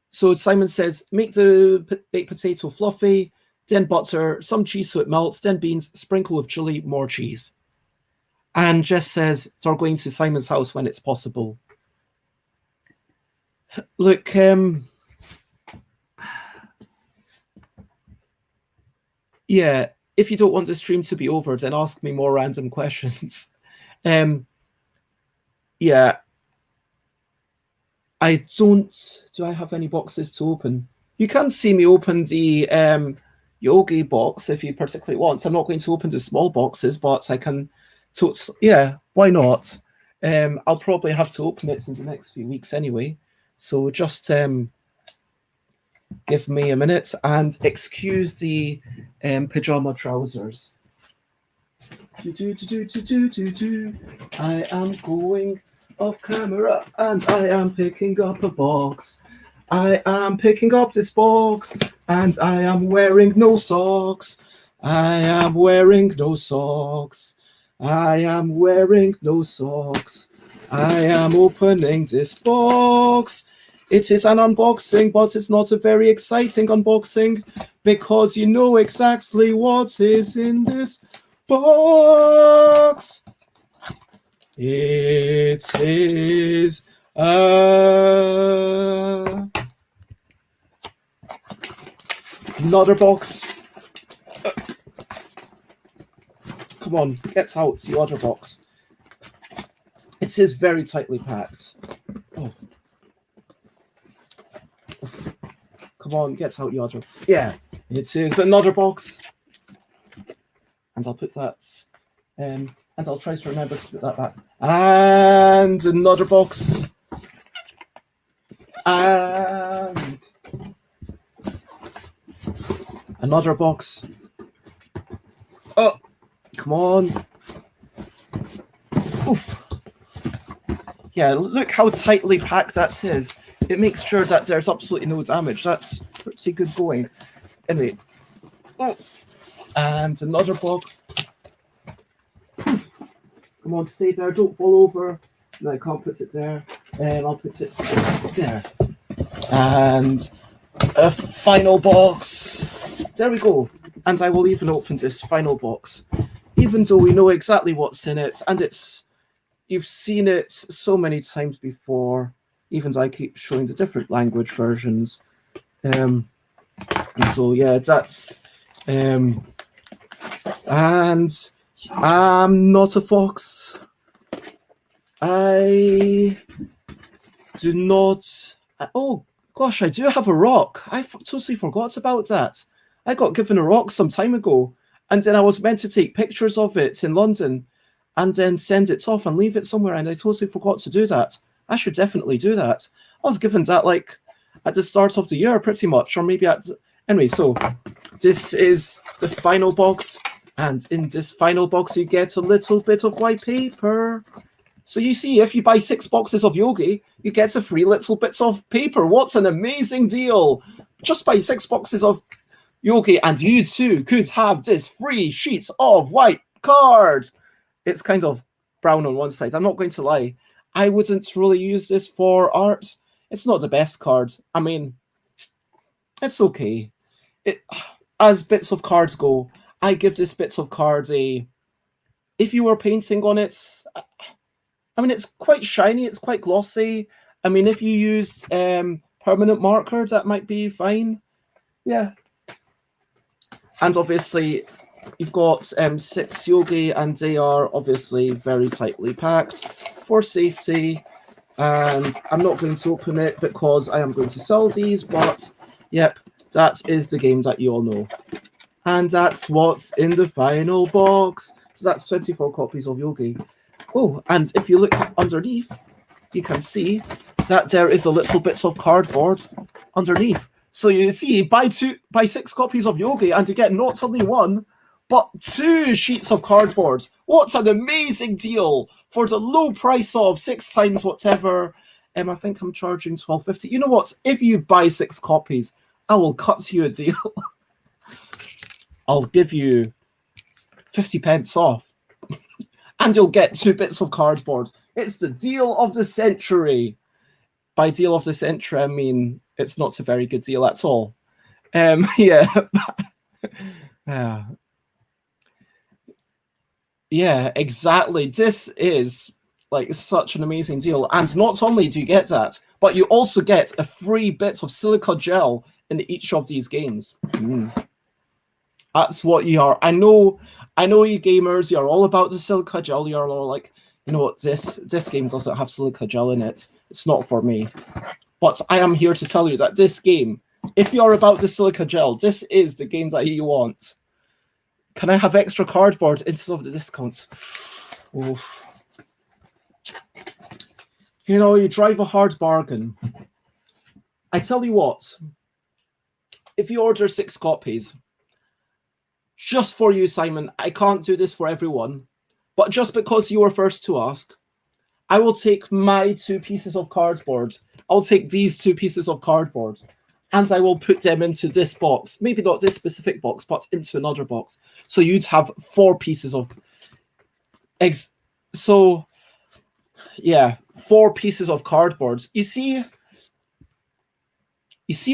So Simon says, make the baked potato fluffy, then butter, some cheese so it melts, then beans, sprinkle with chili, more cheese. And Jess says, they're going to Simon's house when it's possible. Look, yeah, if you don't want the stream to be over, then ask me more random questions. Yeah. I don't. Do I have any boxes to open? You can see me open the Yogi box if you particularly want. I'm not going to open the small boxes, but I can. Yeah, why not? I'll probably have to open it in the next few weeks anyway. So just give me a minute and excuse the pajama trousers. I am going off camera and I am picking up a box. I am picking up this box and I am wearing no socks. I am wearing no socks. I am wearing no socks. I am opening this box. It is an unboxing, but it's not a very exciting unboxing because you know exactly what is in this box. It is another box. Come on, get out the other box. It is very tightly packed. Oh. Come on, get out the other. Yeah, it is another box. And I'll put that, and I'll try to remember to put that back. And another box. And another box. Oh, come on. Oof. Yeah, look how tightly packed that is. It makes sure that there's absolutely no damage. That's pretty good going. Anyway. Oh. And another box. Come on, stay there. Don't fall over. No, I can't put it there. I'll put it there. And a final box. There we go. And I will even open this final box. Even though we know exactly what's in it. And you've seen it so many times before. Even though I keep showing the different language versions. And so, yeah, that's... and I'm not a fox. I do not... Oh, gosh, I do have a rock. I totally forgot about that. I got given a rock some time ago. And then I was meant to take pictures of it in London and then send it off and leave it somewhere. And I totally forgot to do that. I should definitely do that. I was given that like at the start of the year, pretty much. Or maybe at... Anyway, so this is the final box. And in this final box, you get a little bit of white paper. So you see, if you buy 6 boxes of Yogi, you get a free little bits of paper. What an amazing deal. Just buy 6 boxes of Yogi and you too could have this free sheet of white card. It's kind of brown on one side. I'm not going to lie. I wouldn't really use this for art. It's not the best card. I mean, it's okay. As bits of cards go, I give this bits of cards a... If you were painting on it, I mean, it's quite shiny, it's quite glossy. I mean, if you used permanent marker, that might be fine. Yeah. And obviously, you've got 6 Yogi, and they are obviously very tightly packed for safety. And I'm not going to open it because I am going to sell these, but yep, that is the game that you all know. And that's what's in the final box. that's 24 copies of Yogi. Oh, and if you look underneath, you can see that there is a little bit of cardboard underneath. So you see, buy 6 copies of Yogi and you get not only 1, but 2 sheets of cardboard. What an amazing deal for the low price of 6 times whatever. I think I'm charging £12.50. You know what? If you buy 6 copies, I will cut you a deal. I'll give you 50p off. And you'll get 2 bits of cardboard. It's the deal of the century. By deal of the century, I mean it's not a very good deal at all. Yeah. Yeah, exactly. This is like such an amazing deal. And not only do you get that, but you also get a free bit of silica gel in each of these games. That's what you are. I know you gamers, you're all about the silica gel. You're all like, you know what, this game doesn't have silica gel in it. It's not for me. But I am here to tell you that this game, if you're about the silica gel, this is the game that you want. Can I have extra cardboard instead of the discounts? Oof. You know, you drive a hard bargain. I tell you what, if you order 6 copies, just for you, Simon, I can't do this for everyone, but just because you were first to ask, I will take my 2 pieces of cardboard. I'll take these 2 pieces of cardboard and I will put them into this box. Maybe not this specific box, but into another box. So you'd have 4 pieces of eggs. So yeah, 4 pieces of cardboard. You see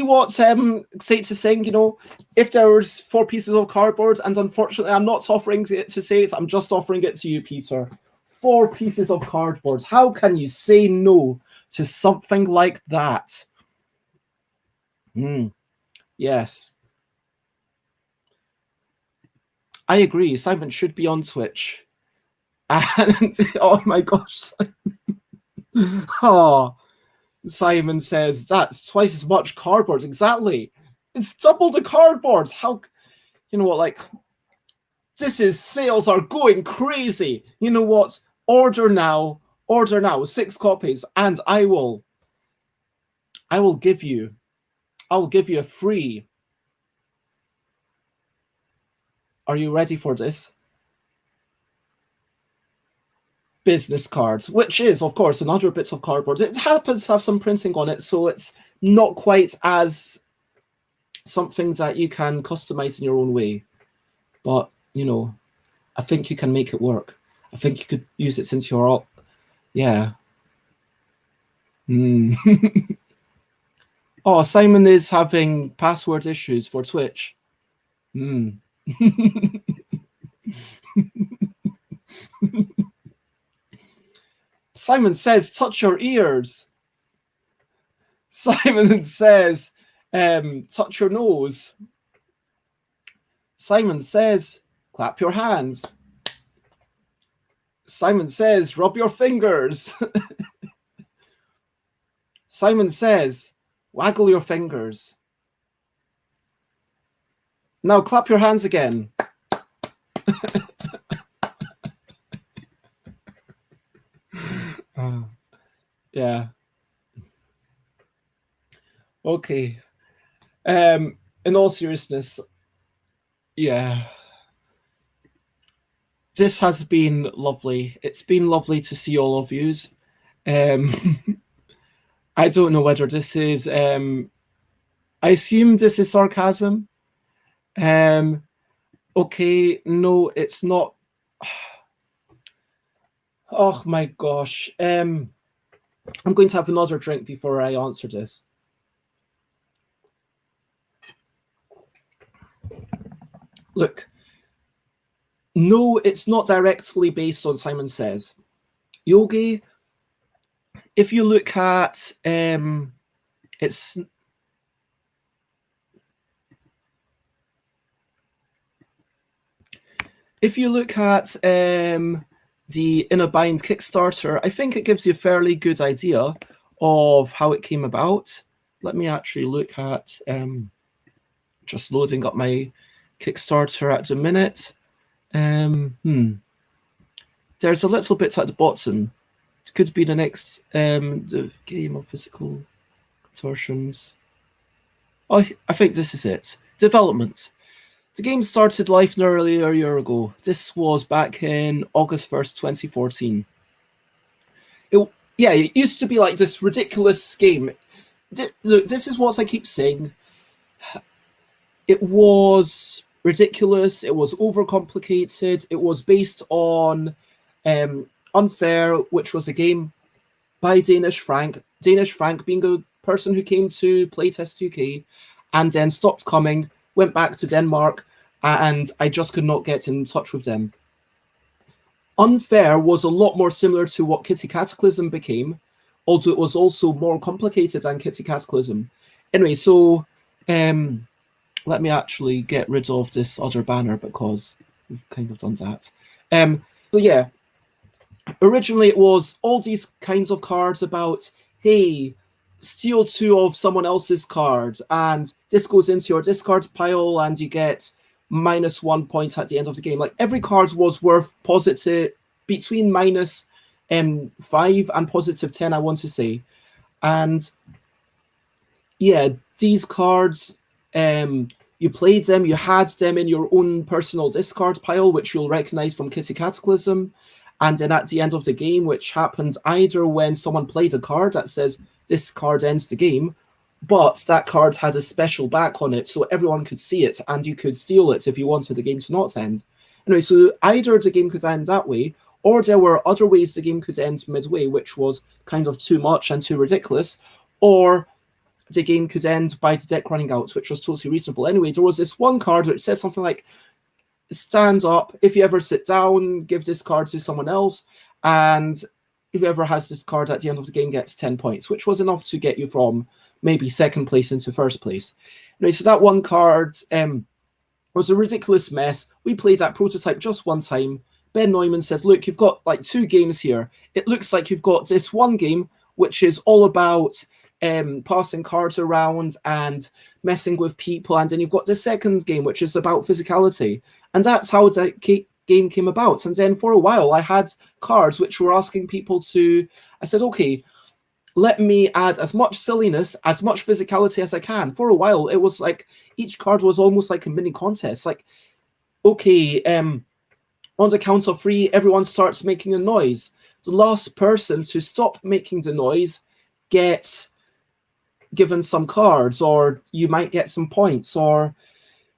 what Sates is saying, you know, if there was 4 pieces of cardboard, and unfortunately I'm not offering it to Sates, I'm just offering it to you, Peter. 4 pieces of cardboard. How can you say no to something like that? Yes. I agree. Simon should be on Twitch. And oh my gosh. Oh, Simon says that's twice as much cardboard. Exactly. It's double the cardboard. How, you know what, like, this is, sales are going crazy. You know what? Order now, 6 copies, and I will give you a free. Are you ready for this? Business cards, which is, of course, another bit of cardboard. It happens to have some printing on it, so it's not quite as something that you can customize in your own way. But, you know, I think you can make it work. I think you could use it into your... Yeah. Oh, Simon is having password issues for Twitch. Simon says, touch your ears. Simon says, touch your nose. Simon says, clap your hands. Simon says, rub your fingers. Simon says, waggle your fingers. Now clap your hands again. Yeah. Okay. In all seriousness, yeah. This has been lovely. It's been lovely to see all of yous. I don't know whether this is I assume this is sarcasm. Okay, no, it's not. Oh my gosh. I'm going to have another drink before I answer this. Look, no, it's not directly based on Simon Says. Yogi, if you look at it's if you look at the In a Bind Kickstarter, I think it gives you a fairly good idea of how it came about. Let me actually look at just loading up my Kickstarter at the minute. there's a little bit at the bottom. It could be the next the game of physical contortions. Oh, I think this is it. Development. The game started life nearly a year ago. This was back in August 1st, 2014. It used to be like this ridiculous game. Look, this is what I keep saying. It was ridiculous. It was overcomplicated. It was based on Unfair, which was a game by Danish Frank. Danish Frank being a person who came to Playtest UK and then stopped coming, went back to Denmark, and I just could not get in touch with them. Unfair was a lot more similar to what Kitty Cataclysm became, although it was also more complicated than Kitty Cataclysm. Anyway, so let me actually get rid of this other banner because we've kind of done that. So yeah, originally it was all these kinds of cards about, hey, steal 2 of someone else's cards, and this goes into your discard pile, and you get -1 point at the end of the game. Like every card was worth positive between -5 and +10, I want to say. And yeah, these cards, you played them, you had them in your own personal discard pile, which you'll recognize from Kitty Cataclysm. And then at the end of the game, which happens either when someone played a card that says this card ends the game, but that card had a special back on it so everyone could see it and you could steal it if you wanted the game to not end. Anyway, so either the game could end that way, or there were other ways the game could end midway, which was kind of too much and too ridiculous, or the game could end by the deck running out, which was totally reasonable. Anyway, there was this one card which said something like, stand up, if you ever sit down, give this card to someone else, and whoever has this card at the end of the game gets 10 points, which was enough to get you from maybe second place into first place. Anyway, so that one card was a ridiculous mess. We played that prototype just one time. Ben Neumann said, look, you've got like 2 games here. It looks like you've got this one game, which is all about passing cards around and messing with people, and then you've got the second game, which is about physicality. And that's how the game came about. And then for a while, I had cards which were asking people to, I said, okay, let me add as much silliness, as much physicality as I can. For a while, it was like each card was almost like a mini contest. Like, okay, on the count of 3, everyone starts making a noise. The last person to stop making the noise gets given some cards, or you might get some points,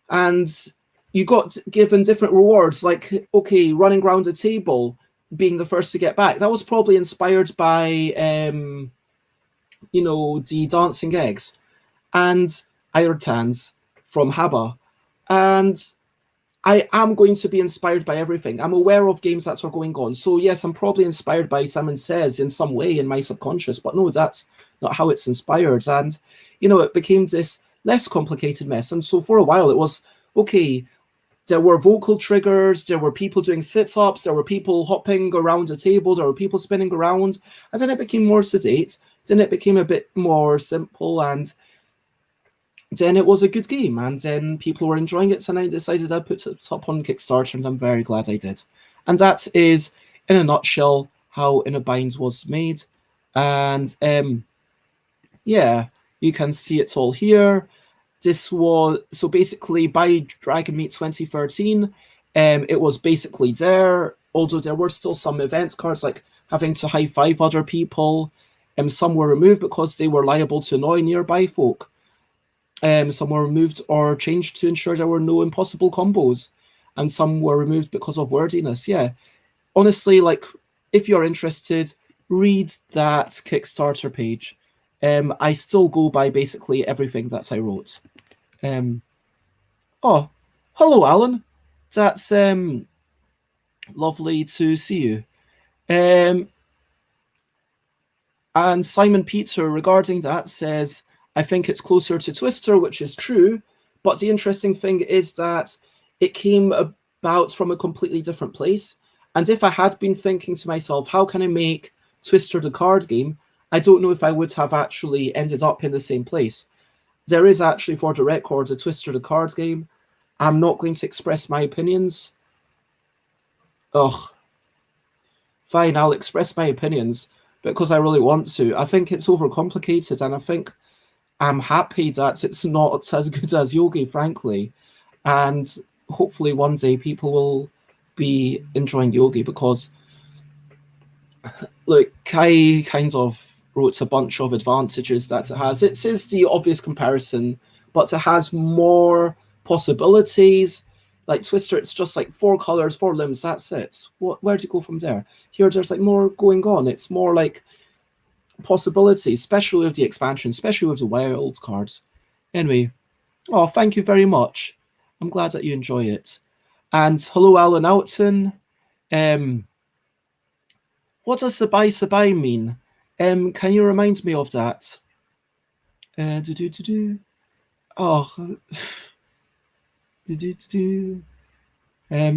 and you got given different rewards, like, okay, running around the table, being the first to get back. That was probably inspired by the dancing eggs and Ayrtans from Haba. And I am going to be inspired by everything. I'm aware of games that are going on. So yes, I'm probably inspired by Simon Says in some way in my subconscious, but no, that's not how it's inspired. And, it became this less complicated mess. And so for a while it was, okay, there were vocal triggers, there were people doing sit-ups, there were people hopping around the table, there were people spinning around, and then it became more sedate, then it became a bit more simple, and then it was a good game, and then people were enjoying it, and I decided I'd put it up on Kickstarter, and I'm very glad I did. And that is, in a nutshell, how In a Bind was made. And yeah, you can see it all here. This was, so basically by Dragon Meet 2013, it was basically there, although there were still some event cards like having to high-five other people. Some were removed because they were liable to annoy nearby folk. Some were removed or changed to ensure there were no impossible combos. And some were removed because of wordiness. Yeah, honestly, like, if you're interested, read that Kickstarter page. I still go by basically everything that I wrote. Oh, hello, Alan. That's lovely to see you. And Simon Peter, regarding that, says, I think it's closer to Twister, which is true. But the interesting thing is that it came about from a completely different place. And if I had been thinking to myself, how can I make Twister the card game? I don't know if I would have actually ended up in the same place. There is actually, for the record, a Twister the card game. I'm not going to express my opinions. Ugh. fine, I'll express my opinions because I really want to. I think it's overcomplicated, and I think I'm happy that it's not as good as Yogi, frankly. And hopefully one day people will be enjoying Yogi because, look, Kai kind of wrote a bunch of advantages that it has. It is the obvious comparison, but it has more possibilities. Like Twister, it's just like 4 colors, 4 limbs, that's it. Where do you go from there? Here, there's like more going on. It's more like possibilities, especially with the expansion, especially with the wild cards. Anyway, oh, thank you very much. I'm glad that you enjoy it. And hello, Alan Outton. What does Sabai mean? Can you remind me of that? Oh,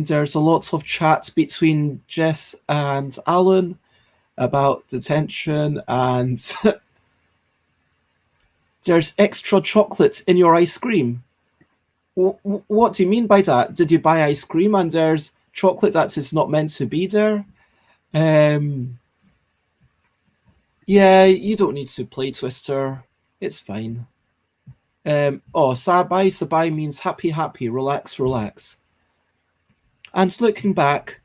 there's a lot of chat between Jess and Alan about detention, and there's extra chocolate in your ice cream. What do you mean by that? Did you buy ice cream and there's chocolate that is not meant to be there? Yeah, you don't need to play Twister. It's fine. Oh, Sabai means happy, happy, relax, relax. And looking back,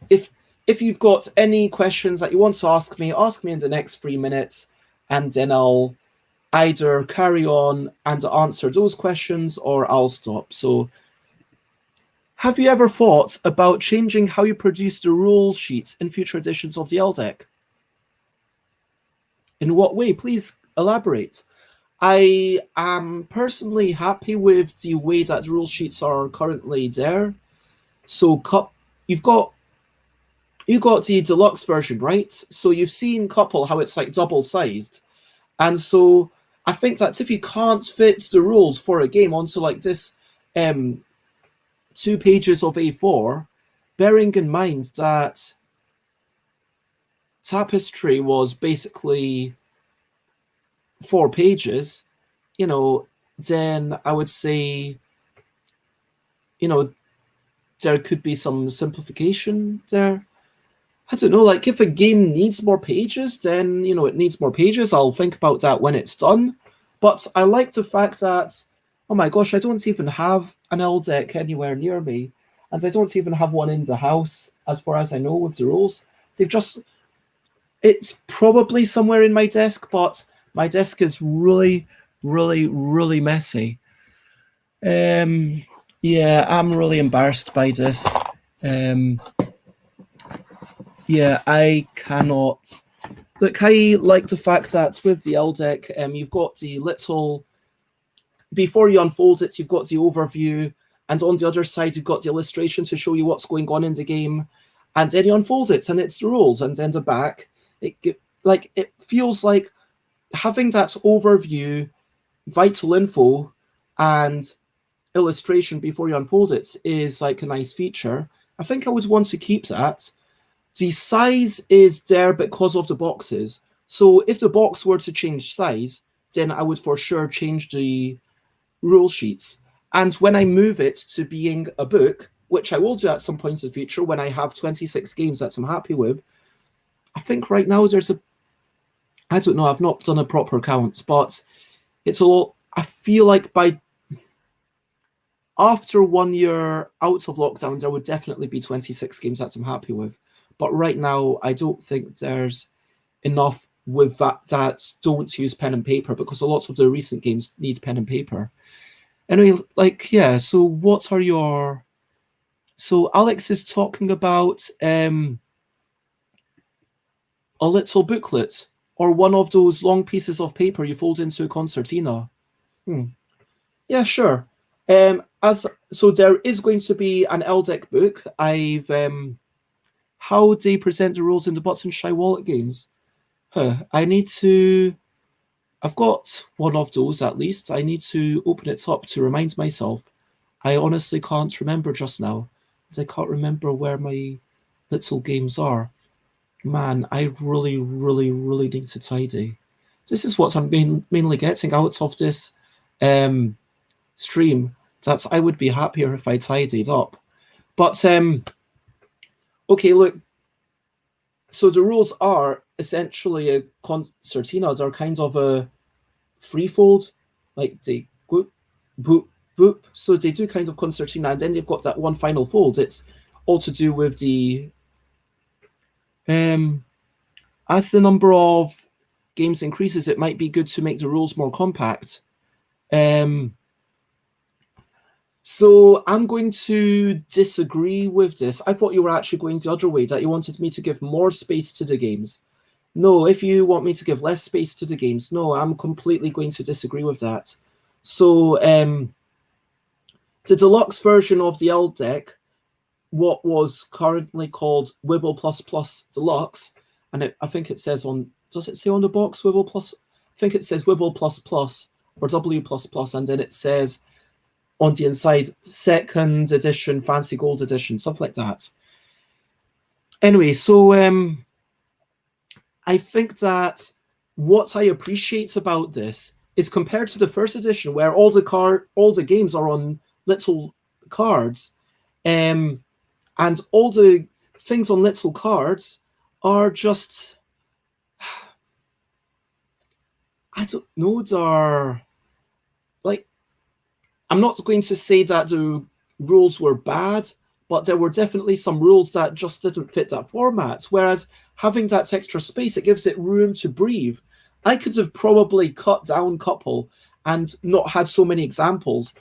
if you've got any questions that you want to ask me in the next 3 minutes, and then I'll either carry on and answer those questions or I'll stop. So, have you ever thought about changing how you produce the rule sheets in future editions of the LDEC? In what way? Please elaborate. I am personally happy with the way that rule sheets are currently there. So you've got the deluxe version, right? So you've seen Couple, how it's like double-sized. And so I think that if you can't fit the rules for a game onto like this 2 pages of A4, bearing in mind that Tapestry was basically 4 pages, you know, then I would say, you know, there could be some simplification there. I don't know, like if a game needs more pages, then, you know, it needs more pages. I'll think about that when it's done. But I like the fact that, oh my gosh, I don't even have an LDEC anywhere near me. And I don't even have one in the house, as far as I know, with the rules. It's probably somewhere in my desk, but my desk is really, really, really messy. Yeah, I'm really embarrassed by this. Yeah, I cannot. Look, I like the fact that with the LDEC, you've got the little. Before you unfold it, you've got the overview, and on the other side, you've got the illustration to show you what's going on in the game, and then you unfold it, and it's the rules, and then the back. It feels like having that overview, vital info, and illustration before you unfold it is like a nice feature. I think I would want to keep that. The size is there because of the boxes. So if the box were to change size, then I would for sure change the rule sheets. And when I move it to being a book, which I will do at some point in the future when I have 26 games that I'm happy with, I think right now there's I don't know, I've not done a proper count, but it's a lot. I feel like after 1 year out of lockdown, there would definitely be 26 games that I'm happy with. But right now, I don't think there's enough with that don't use pen and paper, because a lot of the recent games need pen and paper. Anyway, like, yeah, so what are your... So Alex is talking about a little booklet, or one of those long pieces of paper you fold into a concertina. Yeah, sure. So there is going to be an LDEC book. How they present the rules in the Button Shy Wallet games. I've got one of those at least. I need to open it up to remind myself. I honestly can't remember just now. I can't remember where my little games are. Man, I really, really, really need to tidy. This is what I'm mainly getting out of this stream. That I would be happier if I tidied up. But okay, look, So the rules are essentially a concertina. They're kind of a threefold, like they whoop, boop, boop. So they do kind of concertina, and then they've got that one final fold. It's all to do with the as the number of games increases, it might be good to make the rules more compact. So I'm going to disagree with this. I thought you were actually going the other way, that you wanted me to give more space to the games. No, if you want me to give less space to the games, no, I'm completely going to disagree with that. So the deluxe version of the L deck, what was currently called Wibble Plus Plus Deluxe, and I think it says on, does it say on the box Wibble Plus? I think it says Wibble Plus Plus or W Plus Plus, and then it says on the inside, second edition, fancy gold edition, something like that. Anyway, so I think that what I appreciate about this is, compared to the first edition, where all the games are on little cards, and all the things on little cards are just, I don't know, they're like, I'm not going to say that the rules were bad, but there were definitely some rules that just didn't fit that format. Whereas having that extra space, it gives it room to breathe. I could have probably cut down Couple and not had so many examples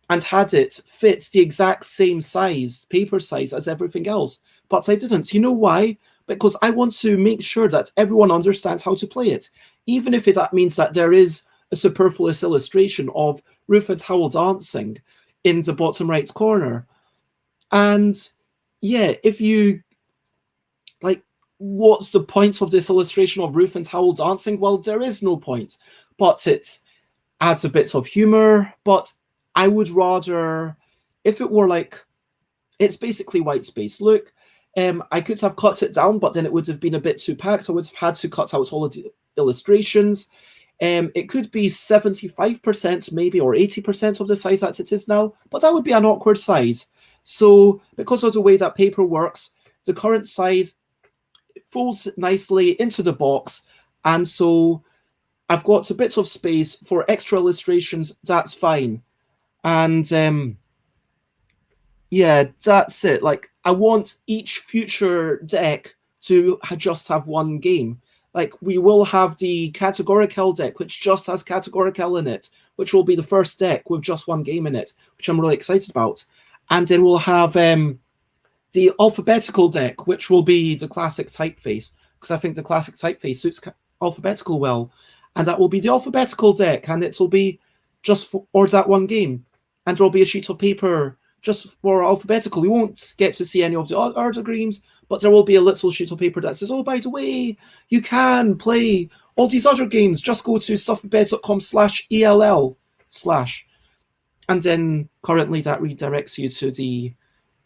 and had it fit the exact same size, paper size, as everything else. But I didn't. You know why? Because I want to make sure that everyone understands how to play it, even if that means that there is a superfluous illustration of Roof and Towel dancing in the bottom right corner. And yeah, if you like, what's the point of this illustration of Roof and Towel dancing? Well, there is no point, but it adds a bit of humor. But I would rather, if it were like, it's basically white space. Look, I could have cut it down, but then it would have been a bit too packed. I would have had to cut out all of the illustrations. It could be 75% maybe, or 80% of the size that it is now, but that would be an awkward size. So because of the way that paper works, the current size folds nicely into the box, and so I've got a bit of space for extra illustrations. That's fine. And yeah, that's it. Like, I want each future deck to just have one game. Like, we will have the Categorical deck, which just has Categorical in it, which will be the first deck with just one game in it, which I'm really excited about. And then we'll have the Alphabetical deck, which will be the classic typeface, because I think the classic typeface suits Alphabetical well. And that will be the Alphabetical deck, and it will be just for that one game. And there'll be a sheet of paper just for Alphabetical. You won't get to see any of the other games, but there will be a little sheet of paper that says, oh, by the way, you can play all these other games. Just go to stuffwithbeds.com/ELL/. And then currently that redirects you to the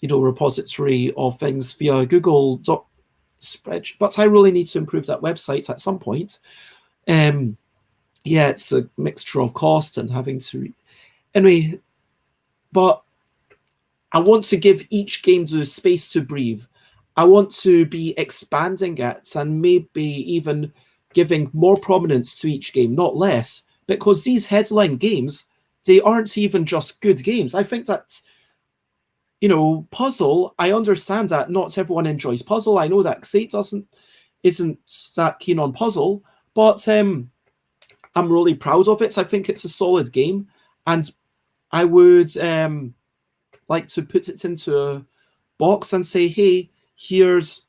repository of things via Google spreadsheet. But I really need to improve that website at some point. Yeah, it's a mixture of cost and having to anyway, but I want to give each game the space to breathe. I want to be expanding it and maybe even giving more prominence to each game, not less, because these headline games, they aren't even just good games. I think that, Puzzle, I understand that not everyone enjoys Puzzle. I know that Xate isn't that keen on Puzzle, but I'm really proud of it. I think it's a solid game, and I would like to put it into a box and say, hey, here's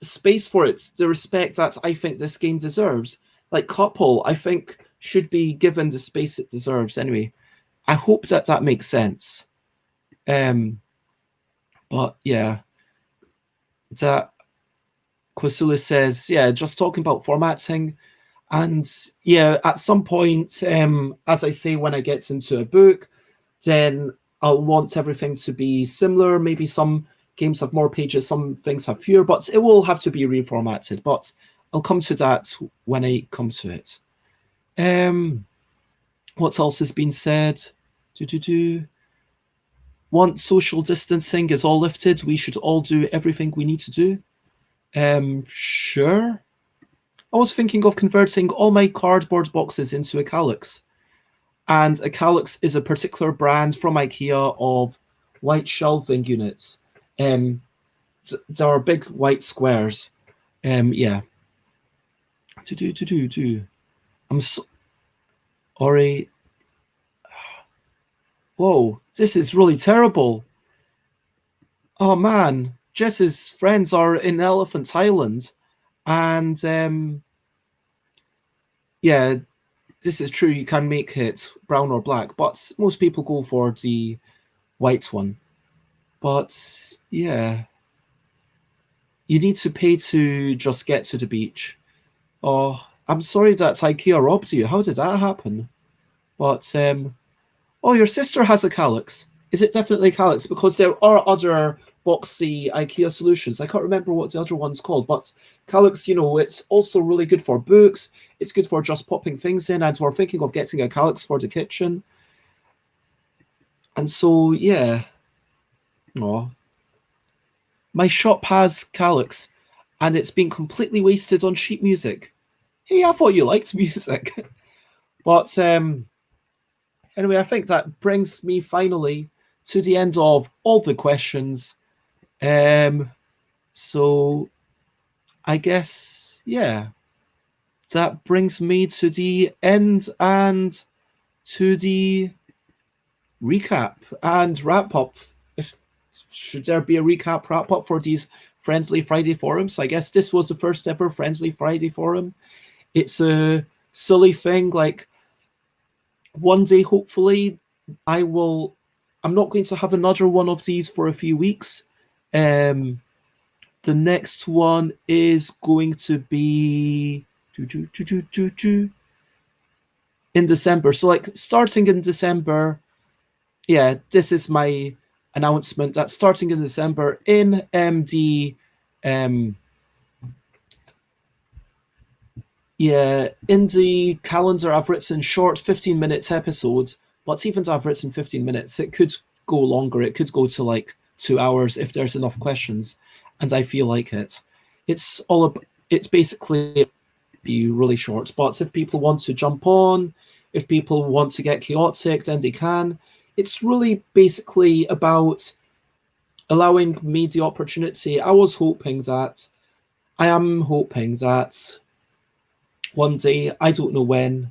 space for it, the respect that I think this game deserves. Like Couple, I think should be given the space it deserves anyway. I hope that makes sense. But yeah, that Quasula says, yeah, just talking about formatting. And yeah, at some point, as I say, when I get into a book, then I'll want everything to be similar. Maybe some games have more pages, some things have fewer, but it will have to be reformatted. But I'll come to that when I come to it. What else has been said? What once social distancing is all lifted, we should all do everything we need to do. Sure. I was thinking of converting all my cardboard boxes into a Kallax. And a Kallax is a particular brand from IKEA of white shelving units. There are big white squares. Yeah. I'm sorry. Whoa, this is really terrible. Oh man, Jess's friends are in Elephant's Island, and yeah, this is true. You can make it brown or black, but most people go for the white one. But yeah, you need to pay to just get to the beach. Oh, I'm sorry that IKEA robbed you. How did that happen? But oh, your sister has a Kallax. Is it definitely Kallax? Because there are other boxy IKEA solutions. I can't remember what the other one's called, but Kallax, it's also really good for books. It's good for just popping things in, and we're thinking of getting a Kallax for the kitchen. And so, yeah. Oh. My shop has Kallax, and it's been completely wasted on sheet music. Hey, I thought you liked music. But anyway, I think that brings me finally to the end of all the questions. So I guess, yeah, that brings me to the end and to the recap and wrap up. Should there be a recap wrap up for these Friendly Friday forums? I guess this was the first ever Friendly Friday forum. It's a silly thing. Like, one day, hopefully, I'm not going to have another one of these for a few weeks. The next one is going to be in December. So, like, starting in December, yeah, this is my announcement that starting in December in in the calendar, I've written short 15 minutes episodes, but even though I've written 15 minutes, it could go longer. It could go to like 2 hours if there's enough questions, and I feel like it. It's basically be really short, but if people want to jump on, if people want to get chaotic, then they can. It's really basically about allowing me the opportunity. I am hoping that one day, I don't know when,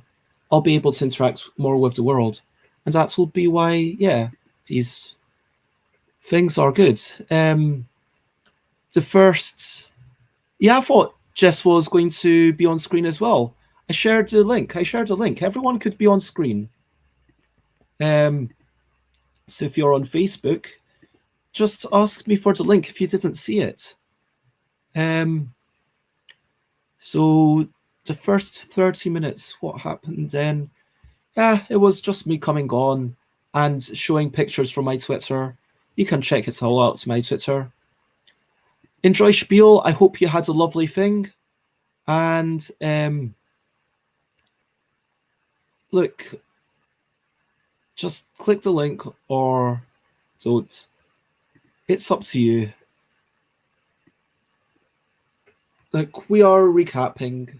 I'll be able to interact more with the world. And that will be why, yeah, these things are good. I thought Jess was going to be on screen as well. I shared the link. Everyone could be on screen. So if you're on Facebook, just ask me for the link if you didn't see it. So the first 30 minutes, what happened then? Yeah, it was just me coming on and showing pictures from my Twitter. You can check it all out to my Twitter. Enjoy Spiel. I hope you had a lovely thing. And look, just click the link or don't. It's up to you. Like, we are recapping.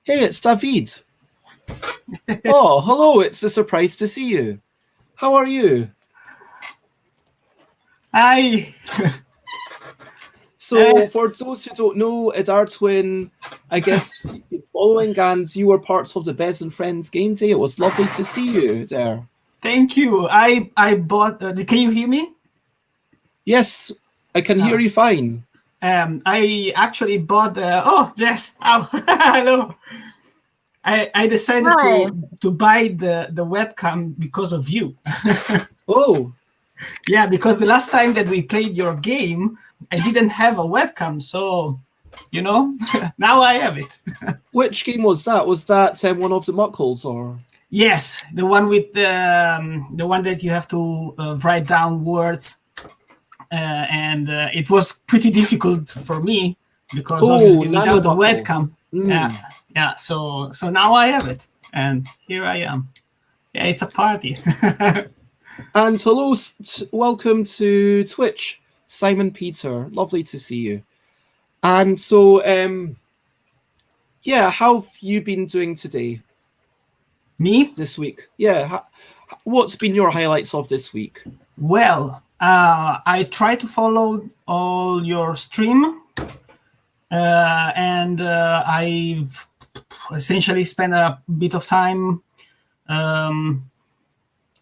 Hey, it's David. Oh, hello. It's a surprise to see you. How are you? Hi. So, for those who don't know, Edartwin, I guess you're following, and you were parts of the Bez and Friends game day. It was lovely to see you there. Thank you. I bought. Can you hear me? Yes, I can hear you fine. I actually bought the. Oh, Jess. Oh, hello. I decided to buy the webcam because of you. Oh. Yeah, because the last time that we played your game, I didn't have a webcam, so now I have it. Which game was that? Was that one of the muckles, or? Yes, the one with the one that you have to write down words, and it was pretty difficult for me because obviously without a webcam. Yeah. So now I have it, and here I am. Yeah, it's a party. And hello, welcome to Twitch, Simon Peter. Lovely to see you. And so, yeah, how have you been doing today? Me? This week? Yeah. What's been your highlights of this week? Well, I try to follow all your stream, and I've essentially spent a bit of time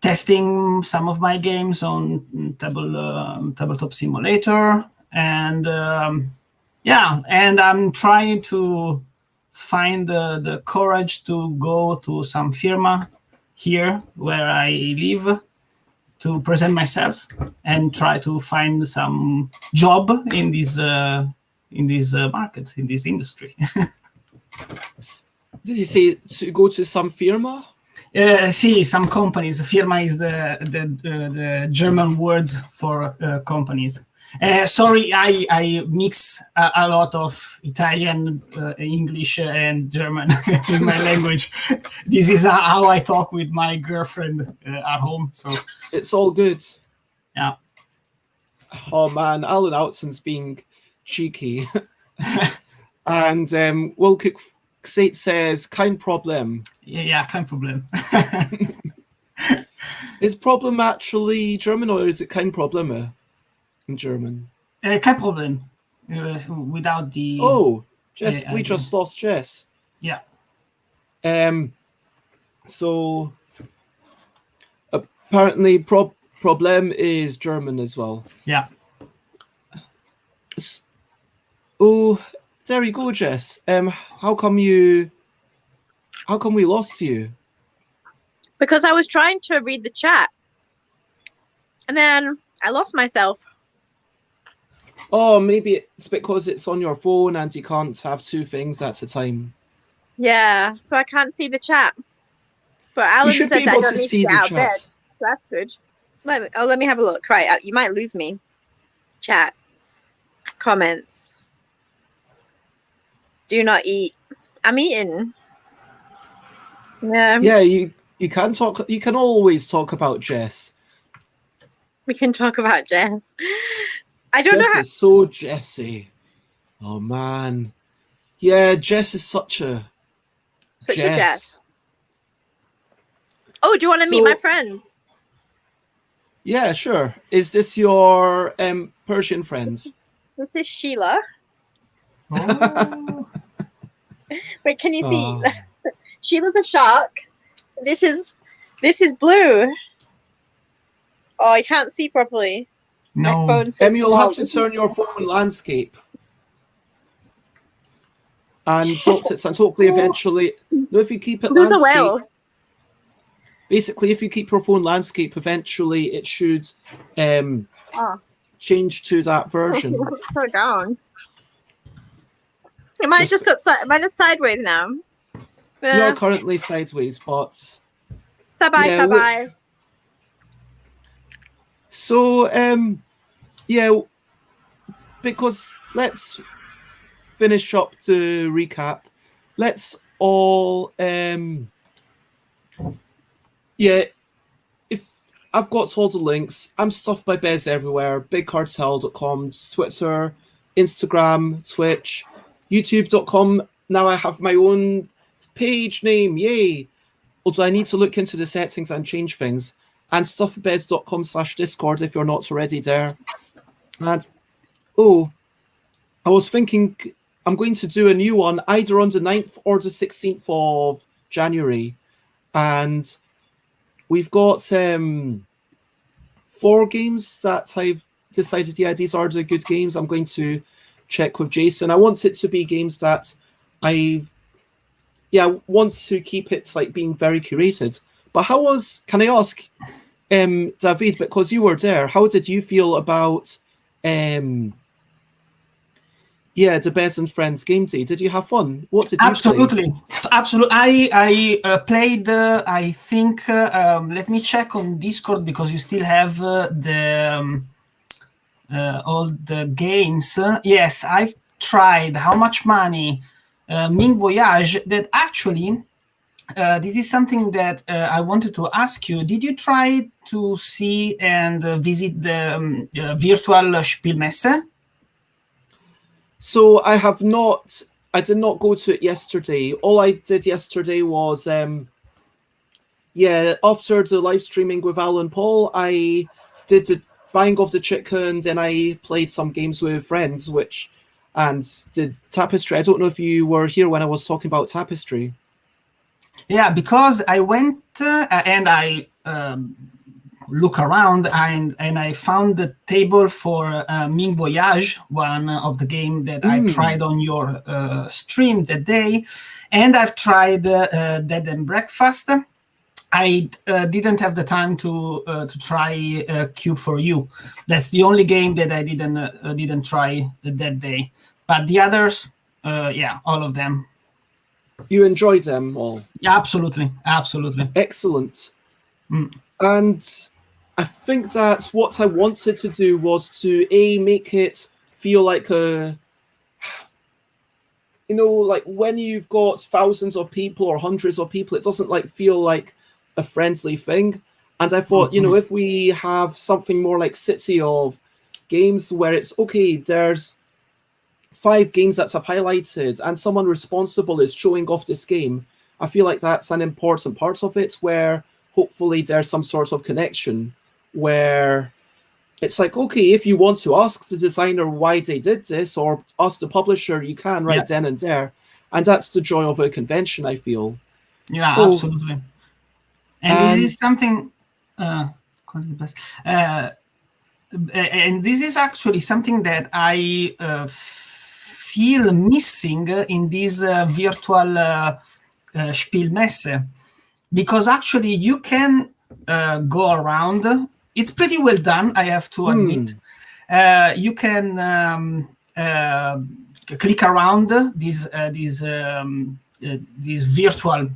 testing some of my games on Tabletop Simulator, and and I'm trying to find the courage to go to some firma here where I live to present myself and try to find some job in this market, in this industry. Did you say to go to some firma? See, some companies. Firma is the German words for companies. Sorry, I mix a lot of Italian, English, and German in my language. This is how I talk with my girlfriend at home. So it's all good. Yeah. Oh man, Alan Outson's being cheeky. And Wilcook says, kein Problem. Yeah, kein Problem. Is problem actually German, or is it kein Probleme in German? Kein Problem. Without the... Oh, Jess, we just lost Jess. Yeah. So, apparently Problem is German as well. Yeah. Oh, there you go, Jess. How come we lost you? Because I was trying to read the chat, and then I lost myself. Oh, maybe it's because it's on your phone and you can't have two things at a time. Yeah, so I can't see the chat. But Alan said that I don't need to get out of bed. So that's good. Let me have a look. Right, you might lose me. Chat. Comments. Do not eat. I'm eating. Yeah. Yeah, you can talk. You can always talk about Jess. We can talk about Jess. I don't know. Jess is so Jessie. Oh man, yeah, Jess is such a Jess. Oh, do you want to meet my friends? Yeah, sure. Is this your Persian friends? This is Sheila. Oh. Wait, can you see? Sheila's a shark. This is Blue. Oh, I can't see properly. No. You'll have to turn your phone landscape. And hopefully eventually... No, if you keep it There's landscape... a whale. Basically, if you keep your phone landscape, eventually it should change to that version. Put it down. Am I just upside? Am I just sideways now? You're currently sideways, but... Sabai. So, yeah, because let's finish up to recap. Let's all, yeah, if I've got all the links, I'm Stuffed by Bez everywhere, bigcartel.com, Twitter, Instagram, Twitch, youtube.com. Now I have my own page name, yay! Although I need to look into the settings and change things. And stuffedbeds.com/Discord if you're not already there. And I was thinking I'm going to do a new one either on the 9th or the 16th of January. And we've got 4 games that I've decided, yeah, these are the good games. I'm going to check with Jason. I want it to be games that I want to keep it like being very curated. But can I ask, David, because you were there, how did you feel about the Bez and Friends game day? Did you have fun? What did you Absolutely. I played, I think, let me check on Discord because you still have all the games. Yes, I've tried How Much Money, Ming Voyage, that actually this is something that I wanted to ask you. Did you try to see and visit the virtual Spielmesse? So I have not. I did not go to it yesterday. All I did yesterday was, yeah, after the live streaming with Alan Paul, I did the buying of the chicken, and I played some games with friends, and did Tapestry. I don't know if you were here when I was talking about Tapestry. Yeah, because I went and I look around and I found the table for Ming Voyage, one of the game that I tried on your stream that day, and I've tried Dead and Breakfast. I didn't have the time to try Q4U. That's the only game that I didn't try that day. But the others, yeah, all of them. You enjoyed them all? Yeah, absolutely. Absolutely. Excellent. And I think that what I wanted to do was to make it feel like like when you've got thousands of people or hundreds of people, it doesn't feel like a friendly thing. And I thought, if we have something more like City of Games where it's okay, there's 5 games that I've highlighted and someone responsible is showing off this game, I feel like that's an important part of it, where hopefully there's some sort of connection where it's like, okay, if you want to ask the designer why they did this or ask the publisher, you can right then and there. And that's the joy of a convention, I feel. Yeah, absolutely. And this is something and this is actually something that I feel missing in this virtual Spielmesse, because actually you can go around. It's pretty well done, I have to admit. You can click around these virtual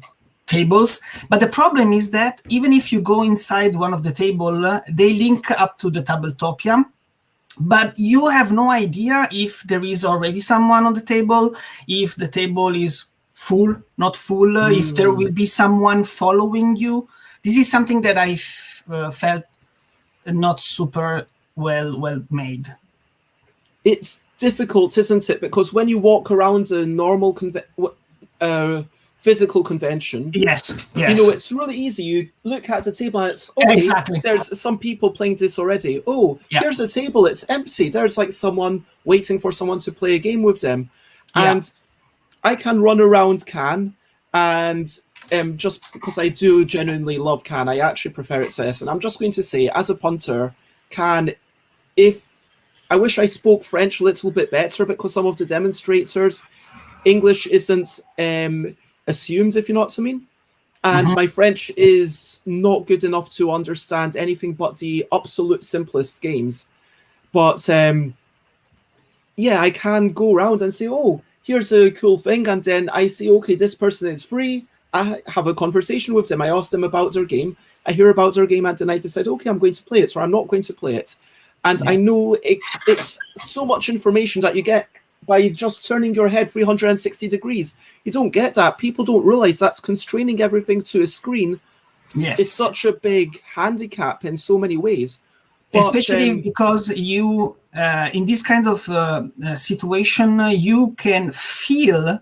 tables, but the problem is that even if you go inside one of the table, they link up to the Tabletopia, but you have no idea if there is already someone on the table, if the table is full, not full, if there will be someone following you. This is something that I felt not super well made. It's difficult, isn't it? Because when you walk around a normal physical convention, yes, it's really easy. You look at the table and it's, okay, exactly. There's some people playing this already. Oh, here's a table, it's empty. There's someone waiting for someone to play a game with them. And I can run around Cannes, and just because I do genuinely love Cannes, I actually prefer it to Essen. I'm just going to say, as a punter, Cannes, I wish I spoke French a little bit better, because some of the demonstrators, English isn't assumed, if you know what I mean. And my French is not good enough to understand anything but the absolute simplest games. But I can go around and say, oh, here's a cool thing. And then I say, okay, this person is free. I have a conversation with them. I ask them about their game. I hear about their game, and then I decide, okay, I'm going to play it or I'm not going to play it. And I know it's so much information that you get by just turning your head 360 degrees. You don't get that. People don't realize that's constraining everything to a screen. Yes. It's such a big handicap in so many ways. But, especially because you, in this kind of situation, you can feel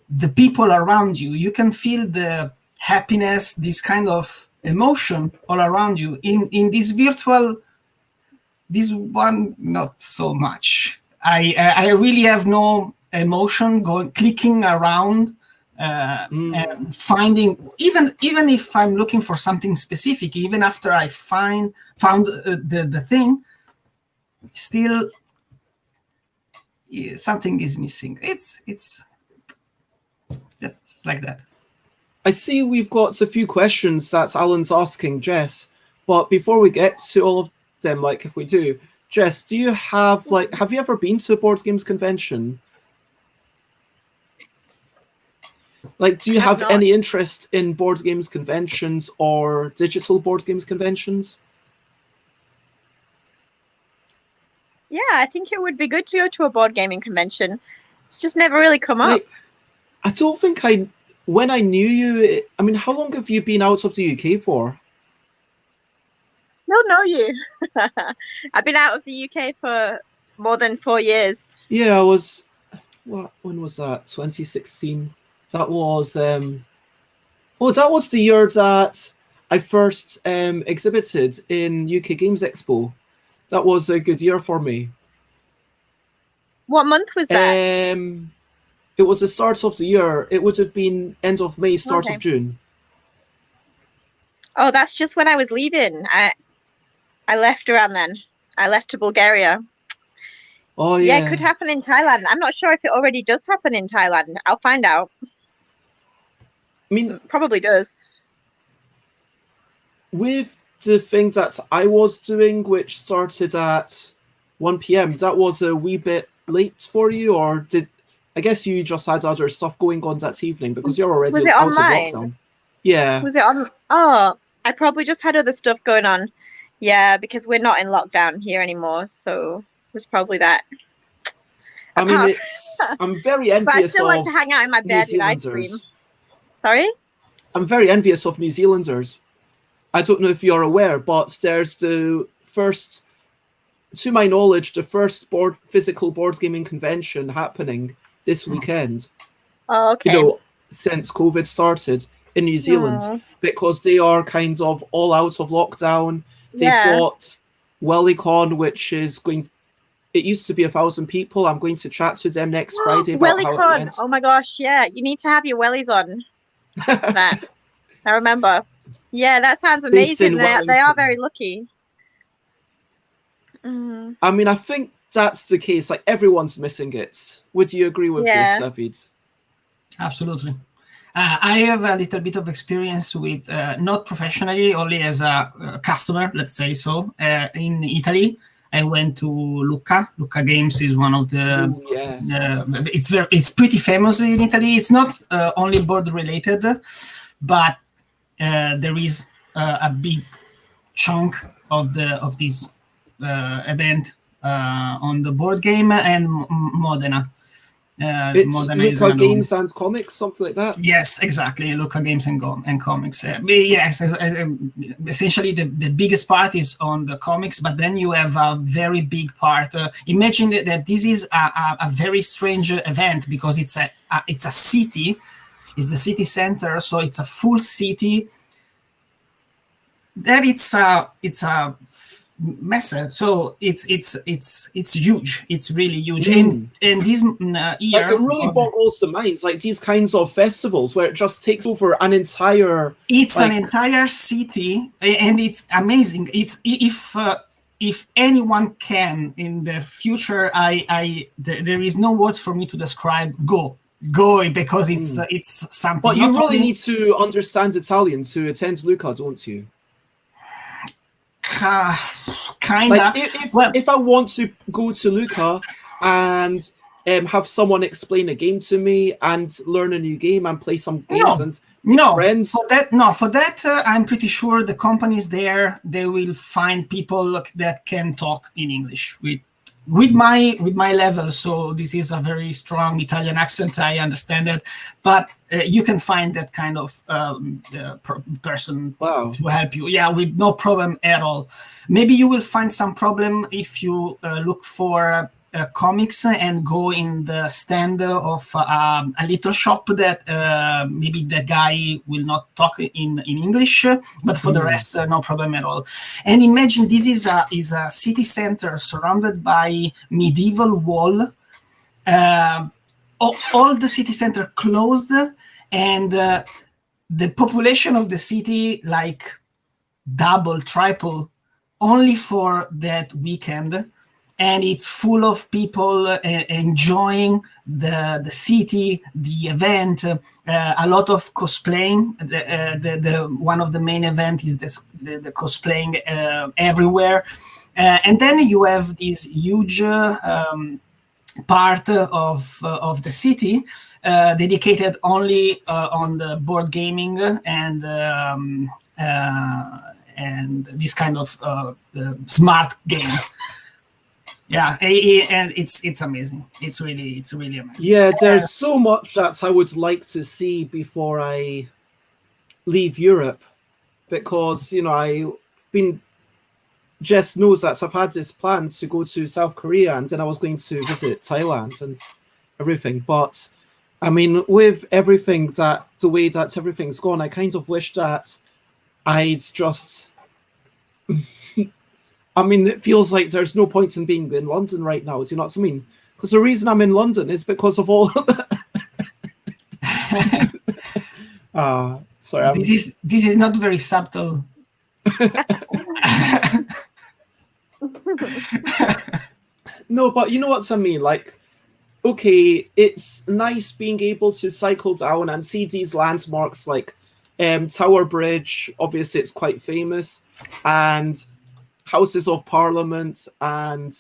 the people around you. You can feel the happiness, this kind of emotion all around you. In this virtual, this one, not so much. I really have no emotion clicking around and finding, even if I'm looking for something specific, even after I found the thing, still something is missing. It's like that. I see we've got a few questions that Alan's asking Jess, but before we get to all of them, if we do, Jess, do you have have you ever been to a board games convention? Do you have any interest in board games conventions or digital board games conventions? Yeah, I think it would be good to go to a board gaming convention. It's just never really come up. I don't think I when I knew you, I mean, how long have you been out of the UK for? He'll know you. I've been out of the UK for more than 4 years. Yeah, I was. When was that? 2016. That was. That was the year that I first exhibited in UK Games Expo. That was a good year for me. What month was that? It was the start of the year. It would have been end of May, start of June. Oh, that's just when I was leaving. I left around then. I left to Bulgaria. Oh, yeah. Yeah, it could happen in Thailand. I'm not sure if it already does happen in Thailand. I'll find out. I mean, it probably does. With the thing that I was doing, which started at 1 p.m., that was a wee bit late for you, or I guess you just had other stuff going on that evening because you're already out online? Of lockdown. Yeah. Was it on? Oh, I probably just had other stuff going on. Yeah, because we're not in lockdown here anymore, so it was probably that. I mean, I'm very envious. But I still like to hang out in my bed with ice cream. Sorry? I'm very envious of New Zealanders. I don't know if you're aware, but there's the first, to my knowledge, the first physical board gaming convention happening this weekend. Oh, okay. You know, since COVID started in New Zealand, because they are kind of all out of lockdown. They've got WellyCon, which is going. It used to be 1,000 people. I'm going to chat to them next Friday about how it went. Oh my gosh, yeah. You need to have your wellies on. That. I remember. Yeah, that sounds amazing. They are very lucky. I mean, I think that's the case. Like, everyone's missing it. Would you agree with this, David? Absolutely. I have a little bit of experience with, not professionally, only as a customer, let's say so, in Italy. I went to Lucca. Lucca Games is one of the. It's pretty famous in Italy. It's not only board related, but there is a big chunk of this event on the board game and Modena. It's Modena Lucca Games and Comics, something like that. Yes, exactly. Lucca Games and Comics. Yes, essentially the biggest part is on the comics, but then you have a very big part. Imagine that this is a very strange event because it's a city. It's the city center, so it's a full city. Then it's a mess. So it's huge. It's really huge. And this year, like, it really boggles the minds. Like these kinds of festivals where it just takes over an entire. It's an entire city, and it's amazing. It's if anyone can in the future, there is no words for me to describe. Go because it's something. But you really need to understand Italian to attend Lucca, don't you? Kind of. Like if I want to go to Lucca and have someone explain a game to me and learn a new game and play some games and friends. For that, I'm pretty sure the companies there, they will find people that can talk in English with my level. So this is a very strong Italian accent. I understand that, but you can find that kind of person to help you. Yeah, with no problem at all. Maybe you will find some problem if you look for comics and go in the stand of a little shop that maybe the guy will not talk in English, but for the rest, no problem at all. And imagine this is a city center surrounded by medieval wall. All the city center closed, and the population of the city like double, triple, only for that weekend. And it's full of people enjoying the city, the event, a lot of cosplaying. The one of the main event is the cosplaying everywhere. And then you have this huge part of the city dedicated only on the board gaming and this kind of smart game. Yeah, and it's amazing. It's really amazing. Yeah, there's so much that I would like to see before I leave Europe, because Jess knows that I've had this plan to go to South Korea, and then I was going to visit Thailand and everything. But I mean, with everything the way that everything's gone, I kind of wish that I'd just. I mean, it feels like there's no point in being in London right now. Do you know what I mean? Because the reason I'm in London is because of all of that. Sorry. This is not very subtle. No, but you know what I mean? Like, okay, it's nice being able to cycle down and see these landmarks like Tower Bridge. Obviously, it's quite famous. And Houses of Parliament, and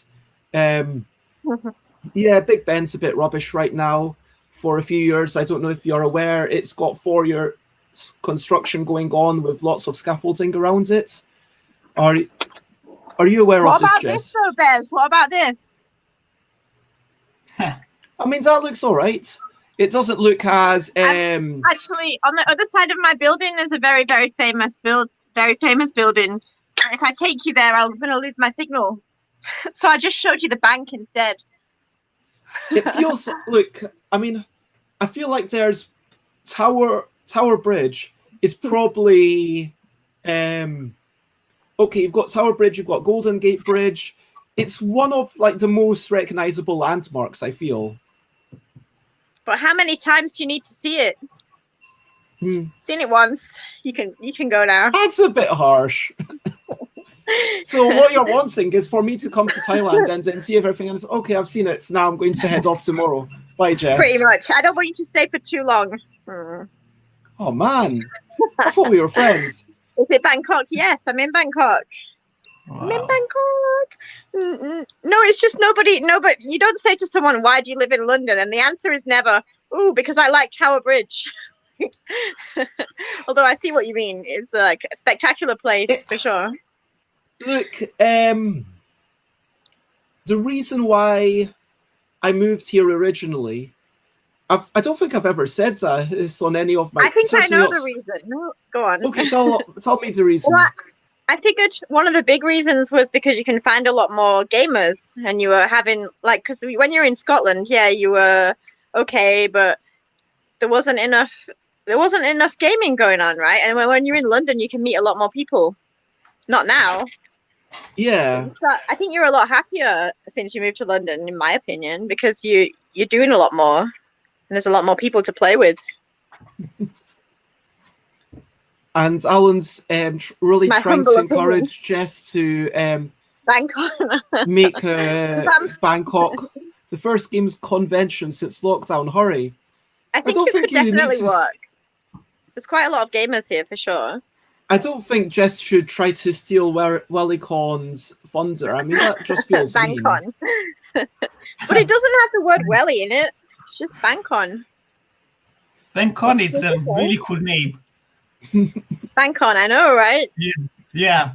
yeah, Big Ben's a bit rubbish right now for a few years. I don't know if you're aware, it's got 4-year construction going on with lots of scaffolding around it. Are you aware of this, Jess? What about this though, Bez? What about this? I mean, that looks all right. It doesn't look as actually, on the other side of my building is a very, very famous building. If I take you there, I'm going to lose my signal. So I just showed you the bank instead. It feels, look, I mean, I feel like there's Tower Bridge is probably, okay, you've got Tower Bridge, you've got Golden Gate Bridge. It's one of like the most recognizable landmarks, I feel. But how many times do you need to see it? Seen it once. You can go now. That's a bit harsh. So what you're wanting is for me to come to Thailand and then see everything and say, okay, I've seen it, so now I'm going to head off tomorrow. Bye, Jess. Pretty much. I don't want you to stay for too long. Oh man, I thought we were friends. Is it Bangkok? Yes, I'm in Bangkok. Wow. I'm in Bangkok. No, it's just nobody. You don't say to someone, why do you live in London? And the answer is never, ooh, because I like Tower Bridge. Although I see what you mean. It's like a spectacular place for sure. Look, the reason why I moved here originally, I don't think I've ever said that is on any of my. I think I know the reason. No, go on. Okay, tell me the reason. Well, I figured one of the big reasons was because you can find a lot more gamers, and you were having because when you're in Scotland, yeah, you were okay, but there wasn't enough gaming going on, right? And when you're in London, you can meet a lot more people. Not now. Yeah. I think you're a lot happier since you moved to London, in my opinion, because you're doing a lot more, and there's a lot more people to play with. And Alan's really trying to encourage Jess to Bangkok. make Bangkok the first games convention since lockdown. Hurry! I think it could definitely work. There's quite a lot of gamers here for sure. I don't think Jess should try to steal Wellycon's thunder. I mean, that just feels mean. Bangkon. But it doesn't have the word Welly in it. It's just Bangkon. Bangkon is a really cool name. Bangkon, I know, right? Yeah.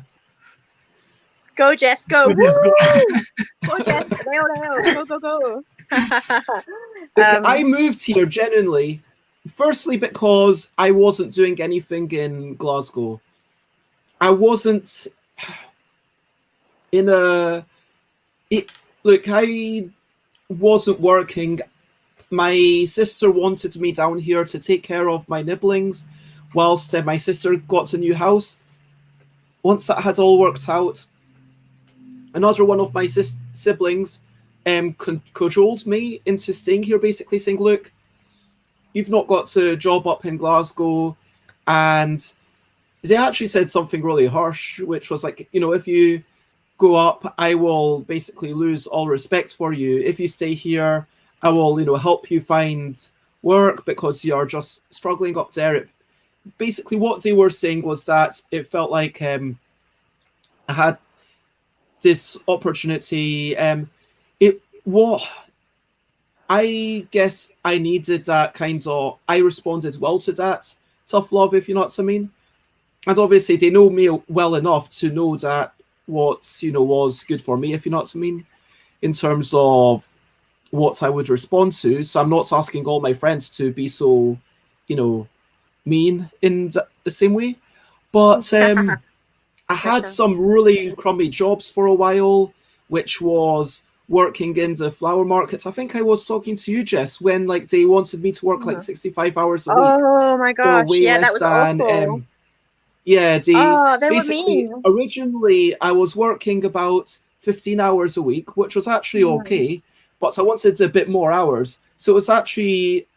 Go, Jess, go. Go, Jess, go. Go, Jess. Go. I moved here genuinely. Firstly, because I wasn't doing anything in Glasgow. I wasn't in a... Look, I wasn't working. My sister wanted me down here to take care of my nibblings whilst my sister got a new house. Once that had all worked out, another one of my siblings cajoled me into staying here, basically saying, look, you've not got a job up in Glasgow. And they actually said something really harsh, which was like, if you go up, I will basically lose all respect for you. If you stay here, I will, help you find work because you're just struggling up there. Basically, what they were saying was that it felt like I had this opportunity. I guess I needed that kind of, I responded well to that tough love, if you know what I mean. And obviously they know me well enough to know that what, was good for me, if you know what I mean. in terms of what I would respond to. So I'm not asking all my friends to be so, mean in the same way. But I had some really crummy jobs for a while, which was working in the flower markets. I think I was talking to you, Jess, when they wanted me to work 65 hours a week. Oh my gosh, yeah, that was awful. Yeah, they basically were mean. Originally I was working about 15 hours a week, which was actually okay, but I wanted a bit more hours. So it was actually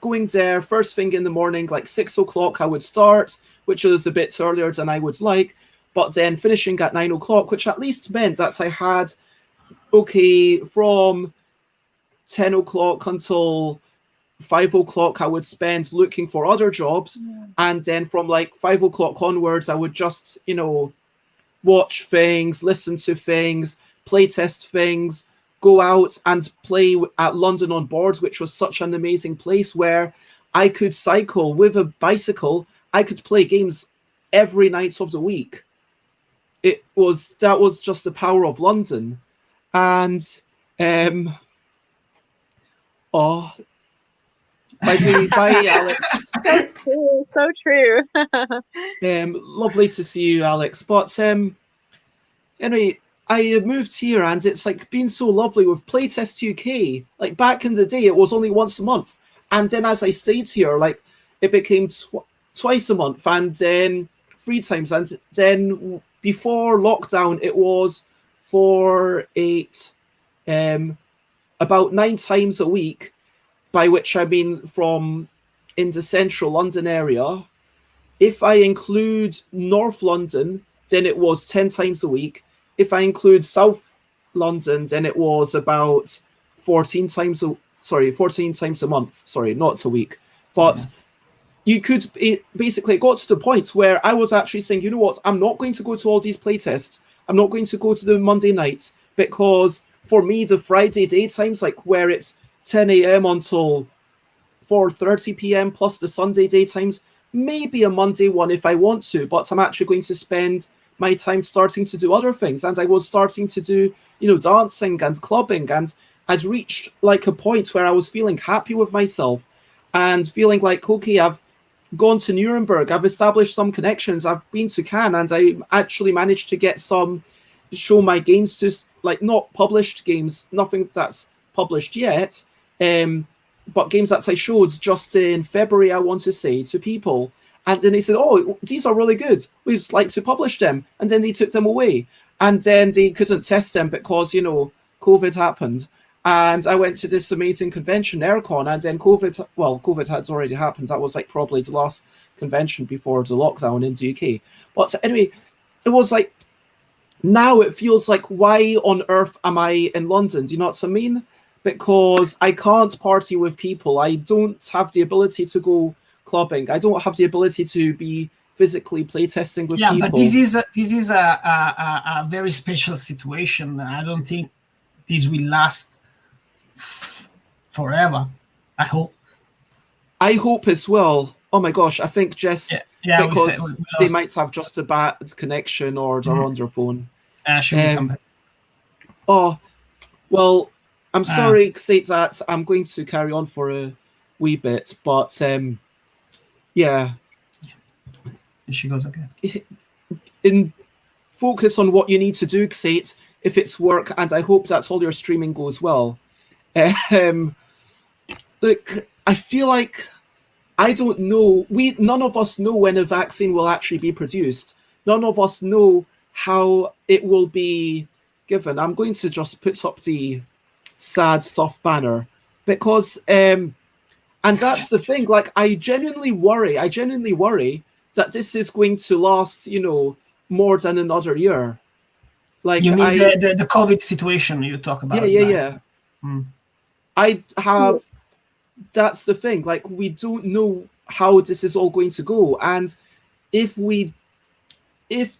going there first thing in the morning, 6 o'clock I would start, which was a bit earlier than I would like, but then finishing at 9 o'clock, which at least meant that I had, from 10 o'clock until 5 o'clock I would spend looking for other jobs, and then from 5 o'clock onwards I would just watch things, listen to things, play test things, go out and play at London on Boards, which was such an amazing place where I could cycle with a bicycle. I could play games every night of the week. That was just the power of London. And bye Alex. So true. Lovely to see you, Alex. But anyway, I moved here and it's been so lovely with Playtest UK. Back in the day, it was only once a month, and then as I stayed here, it became twice a month, and then 3 times, and then before lockdown, it was for 8, about 9 times a week. By which I mean from in the central London area. If I include North London, then it was 10 times a week. If I include South London, then it was about 14 times a month. Sorry, not a week. But you could basically, it got to the point where I was actually saying, you know what, I'm not going to go to all these playtests. I'm not going to go to the Monday nights, because for me, the Friday daytimes, where it's 10 a.m. until 4:30 p.m. plus the Sunday daytimes, maybe a Monday one if I want to, but I'm actually going to spend my time starting to do other things. And I was starting to do, dancing and clubbing, and I'd reached a point where I was feeling happy with myself and feeling okay, I've gone to Nuremberg, I've established some connections, I've been to Cannes, and I actually managed to get show my games to not published games, nothing that's published yet, but games that I showed just in February, I want to say, to people. And then they said, oh, these are really good, we'd like to publish them. And then they took them away. And then they couldn't test them because, COVID happened. And I went to this amazing convention, Aircon, and then COVID had already happened. That was probably the last convention before the lockdown in the UK. But anyway, it was now it feels why on earth am I in London? Do you know what I mean? Because I can't party with people. I don't have the ability to go clubbing. I don't have the ability to be physically playtesting with people. Yeah, but this is a very special situation. I don't think this will last forever. I hope. I hope as well. Oh my gosh, I think Jess, because they might have just a bad connection or they're on their phone. Should we come back? Oh, well, I'm sorry to say that I'm going to carry on for a wee bit, but yeah. Here she goes again. In focus on what you need to do, Xate, if it's work, and I hope that all your streaming goes well. Look, I feel I don't know. None of us know when a vaccine will actually be produced. None of us know how it will be given. I'm going to just put up the sad stuff banner because, and that's the thing. I genuinely worry that this is going to last, more than another year. You mean the COVID situation you talk about? Yeah. I have. That's the thing. We don't know how this is all going to go, and if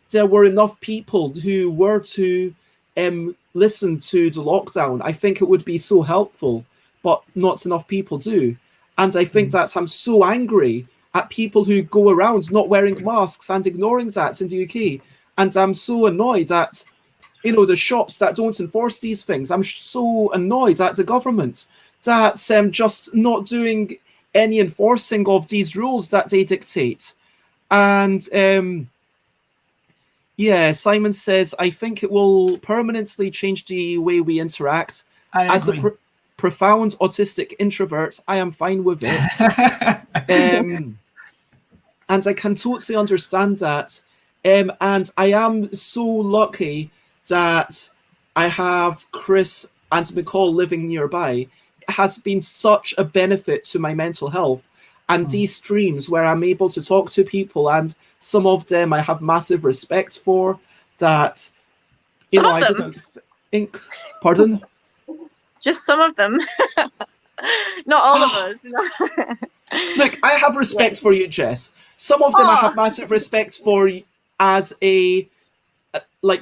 there were enough people who were to listen to the lockdown, I think it would be so helpful. But not enough people do, and I think that I'm so angry at people who go around not wearing masks and ignoring that in the UK, and I'm so annoyed that the shops that don't enforce these things. I'm so annoyed at the government that's just not doing any enforcing of these rules that they dictate. And yeah, Simon says, I think it will permanently change the way we interact. As a profound autistic introvert, I am fine with it. And I can totally understand that. And I am so lucky that I have Chris and McCall living nearby. It has been such a benefit to my mental health. And these streams where I'm able to talk to people, and some of them I have massive respect for, that, I didn't think, pardon? Just some of them. Not all of us. Look, I have respect for you, Jess. Some of them I have massive respect for as a,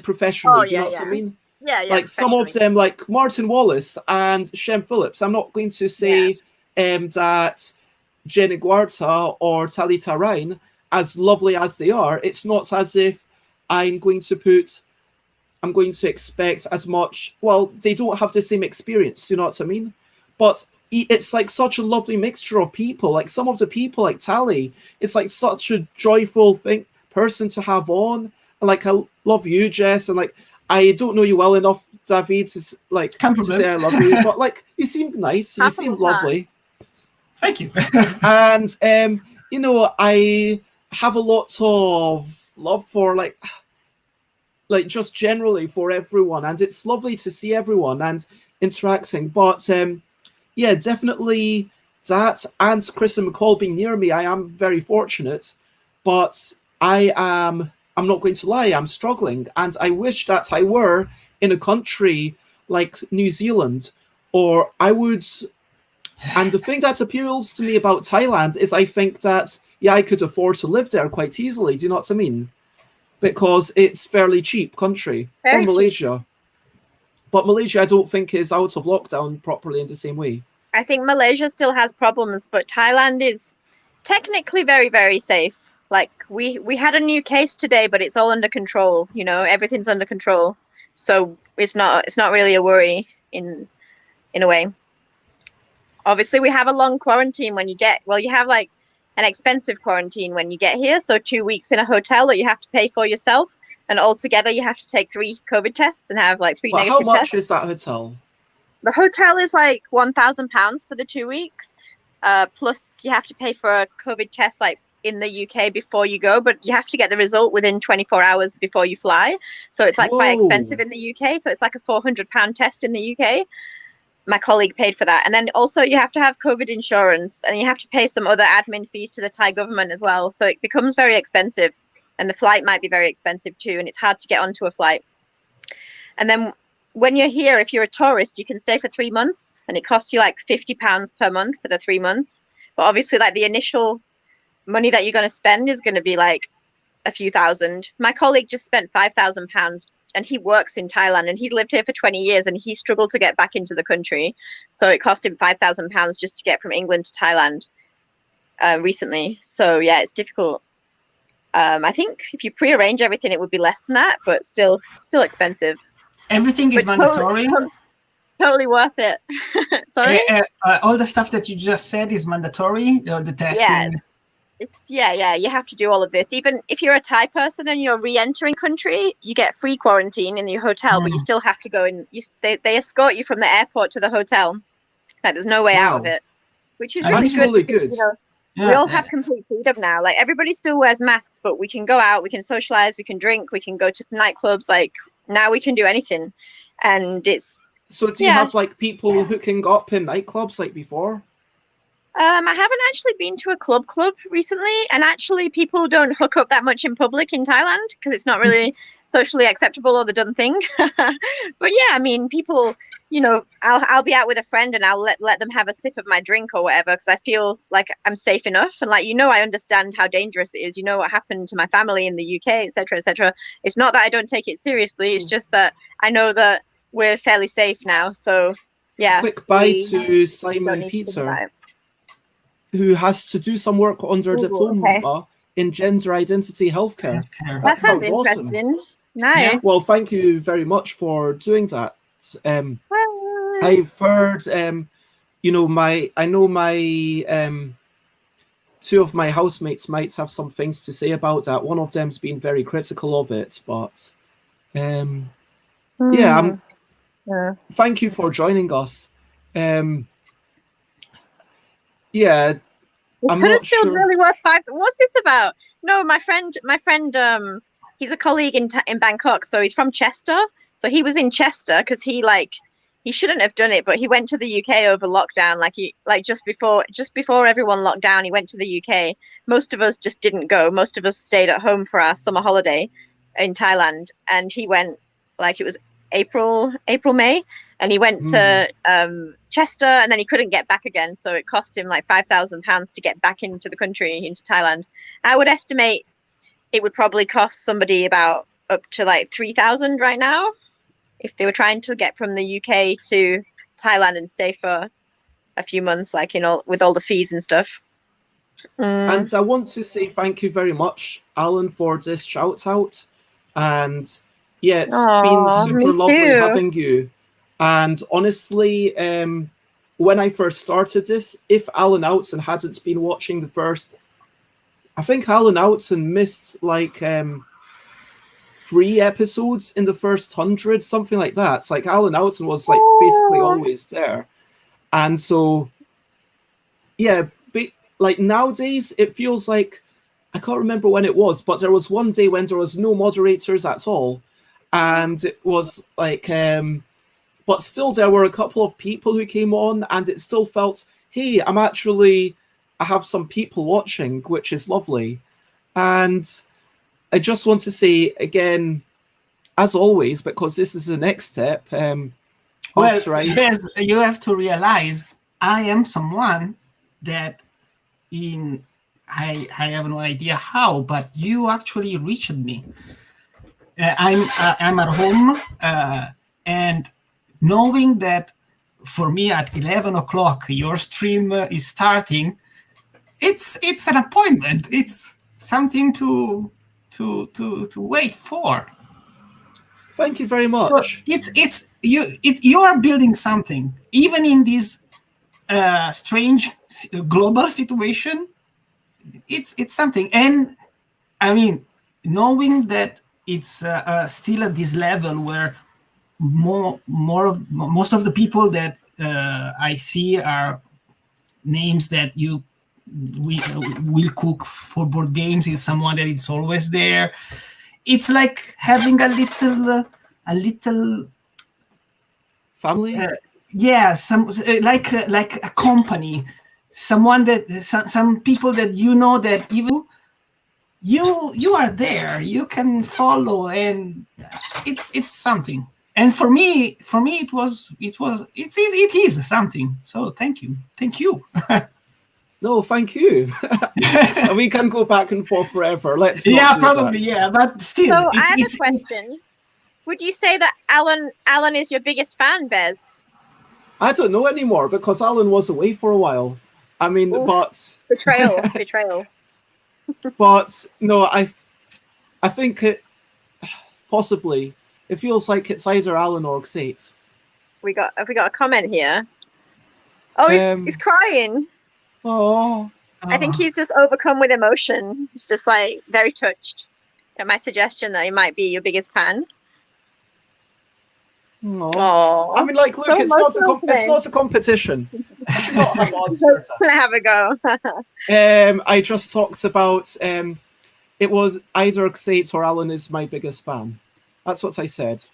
professionally, do you know what I mean? Yeah, like some of them, like Martin Wallace and Shem Phillips. I'm not going to say that Jenny Guarta or Talita Ryan, as lovely as they are, it's not as if I'm going to expect as much. Well, they don't have the same experience, do you know what I mean? But it's like such a lovely mixture of people. Like some of the people, like Tally, it's like such a joyful person to have on. And like, I love you, Jess, and like, I don't know you well enough, David, to say I love you, but like, you seem nice, you seem lovely. Thank you. And I have a lot of love for like just generally for everyone, and it's lovely to see everyone and interacting. But yeah, definitely that, and Chris and McCall being near me, I am very fortunate. But I'm not going to lie, I'm struggling, and I wish that I were in a country like New Zealand, or I would. And the thing that appeals to me about Thailand is I think that, I could afford to live there quite easily. Do you know what I mean? Because it's fairly cheap country. Or Malaysia. Cheap. But Malaysia, I don't think, is out of lockdown properly in the same way. I think Malaysia still has problems, but Thailand is technically very, very safe. Like we had a new case today, but it's all under control. Everything's under control. So it's not really a worry in a way. Obviously, we have a long quarantine when you have like an expensive quarantine when you get here. So 2 weeks in a hotel that you have to pay for yourself. And altogether, you have to take 3 COVID tests and have like 3 negative tests. How much is that hotel? The hotel is like £1,000 for the 2 weeks. Plus, you have to pay for a COVID test like in the UK before you go. But you have to get the result within 24 hours before you fly. So it's like quite expensive in the UK. So it's like a £400 test in the UK. My colleague paid for that. And then also you have to have COVID insurance, and you have to pay some other admin fees to the Thai government as well. So it becomes very expensive, and the flight might be very expensive too. And it's hard to get onto a flight. And then when you're here, if you're a tourist, you can stay for 3 months, and it costs you like £50 per month for the 3 months. But obviously like the initial money that you're going to spend is going to be like a few thousand. My colleague just spent £5,000, and he works in Thailand, and he's lived here for 20 years, and he struggled to get back into the country. So it cost him £5,000 just to get from England to Thailand recently. So yeah, it's difficult. I think if you pre-arrange everything, it would be less than that, but still expensive. Everything is mandatory. Totally worth it. Sorry? All the stuff that you just said is mandatory, the testing. Yes. You have to do all of this. Even if you're a Thai person and you're re-entering country, you get free quarantine in your hotel, but you still have to go and they escort you from the airport to the hotel. Like, there's no way out of it, which is really good. We all have complete freedom now. Like, everybody still wears masks, but we can go out, we can socialize, we can drink, we can go to nightclubs. Like, now we can do anything, and it's. So do you have like people hooking up in nightclubs like before? I haven't actually been to a club recently, and actually people don't hook up that much in public in Thailand because it's not really socially acceptable or the done thing. But yeah, I mean, people, I'll be out with a friend and I'll let them have a sip of my drink or whatever because I feel like I'm safe enough, and like, I understand how dangerous it is. What happened to my family in the UK, etc., etc. It's not that I don't take it seriously. It's just that I know that we're fairly safe now. So yeah. Quick bye to Simon Peter, who has to do some work under diploma in gender identity healthcare. That sounds interesting. Nice. Yeah. Well, thank you very much for doing that. I've heard, you know, I know my two of my housemates might have some things to say about that. One of them's been very critical of it, but yeah, thank you for joining us. Yeah, I'm not Huddersfield sure. really worth 5. What's this about? No, my friend, he's a colleague in Bangkok, so he's from Chester. So he was in Chester because he shouldn't have done it, but he went to the UK over lockdown. Just before everyone locked down, he went to the UK. Most of us just didn't go. Most of us stayed at home for our summer holiday in Thailand, and he went it was April, May, and he went to Chester, and then he couldn't get back again, so it cost him like £5,000 to get back into the country, into Thailand. I would estimate it would probably cost somebody about up to like 3,000 right now if they were trying to get from the UK to Thailand and stay for a few months, with all the fees and stuff. And I want to say thank you very much, Alan, for this shout out. And yeah, it's been super lovely having you. And honestly, when I first started this, if Alan Outson hadn't been watching the first, I think Alan Outson missed like 3 episodes in the first 100, something like that. It's like Alan Outson was like basically always there. And so, yeah, like nowadays, it feels like, I can't remember when it was, but there was one day when there was no moderators at all. And it was like, but still there were a couple of people who came on, and it still felt, hey, I have some people watching, which is lovely. And I just want to say again, as always, because this is the next step. Yes, you have to realize I am someone that I have no idea how, but you actually reached me. I'm at home, and knowing that for me at 11 o'clock your stream is starting, it's an appointment. It's something to wait for. Thank you very much. So you are building something, even in this strange global situation. It's something, and I mean, knowing that it's still at this level where most of the people that I see are names that you will cook for board games. Is someone that is always there. It's like having a little family. Some like a company, someone that some people that you know that even you are there, you can follow, and it's something. And for me it is something. So thank you. No, thank you. We can go back and forth forever. Let's not probably that. Yeah, but still. So I have a question. Would you say that Alan is your biggest fan, Bez? I don't know anymore because Alan was away for a while. I mean, but betrayal. But no, I think it possibly. It feels like it's either Alan or Xate. Have we got a comment here? Oh, he's crying. Oh. I think he's just overcome with emotion. He's just like very touched at my suggestion that he might be your biggest fan. Oh. I mean, like, look, it's not a competition. I should not have answered. Have a go. I just talked about it was either Xate or Alan is my biggest fan. That's what I said.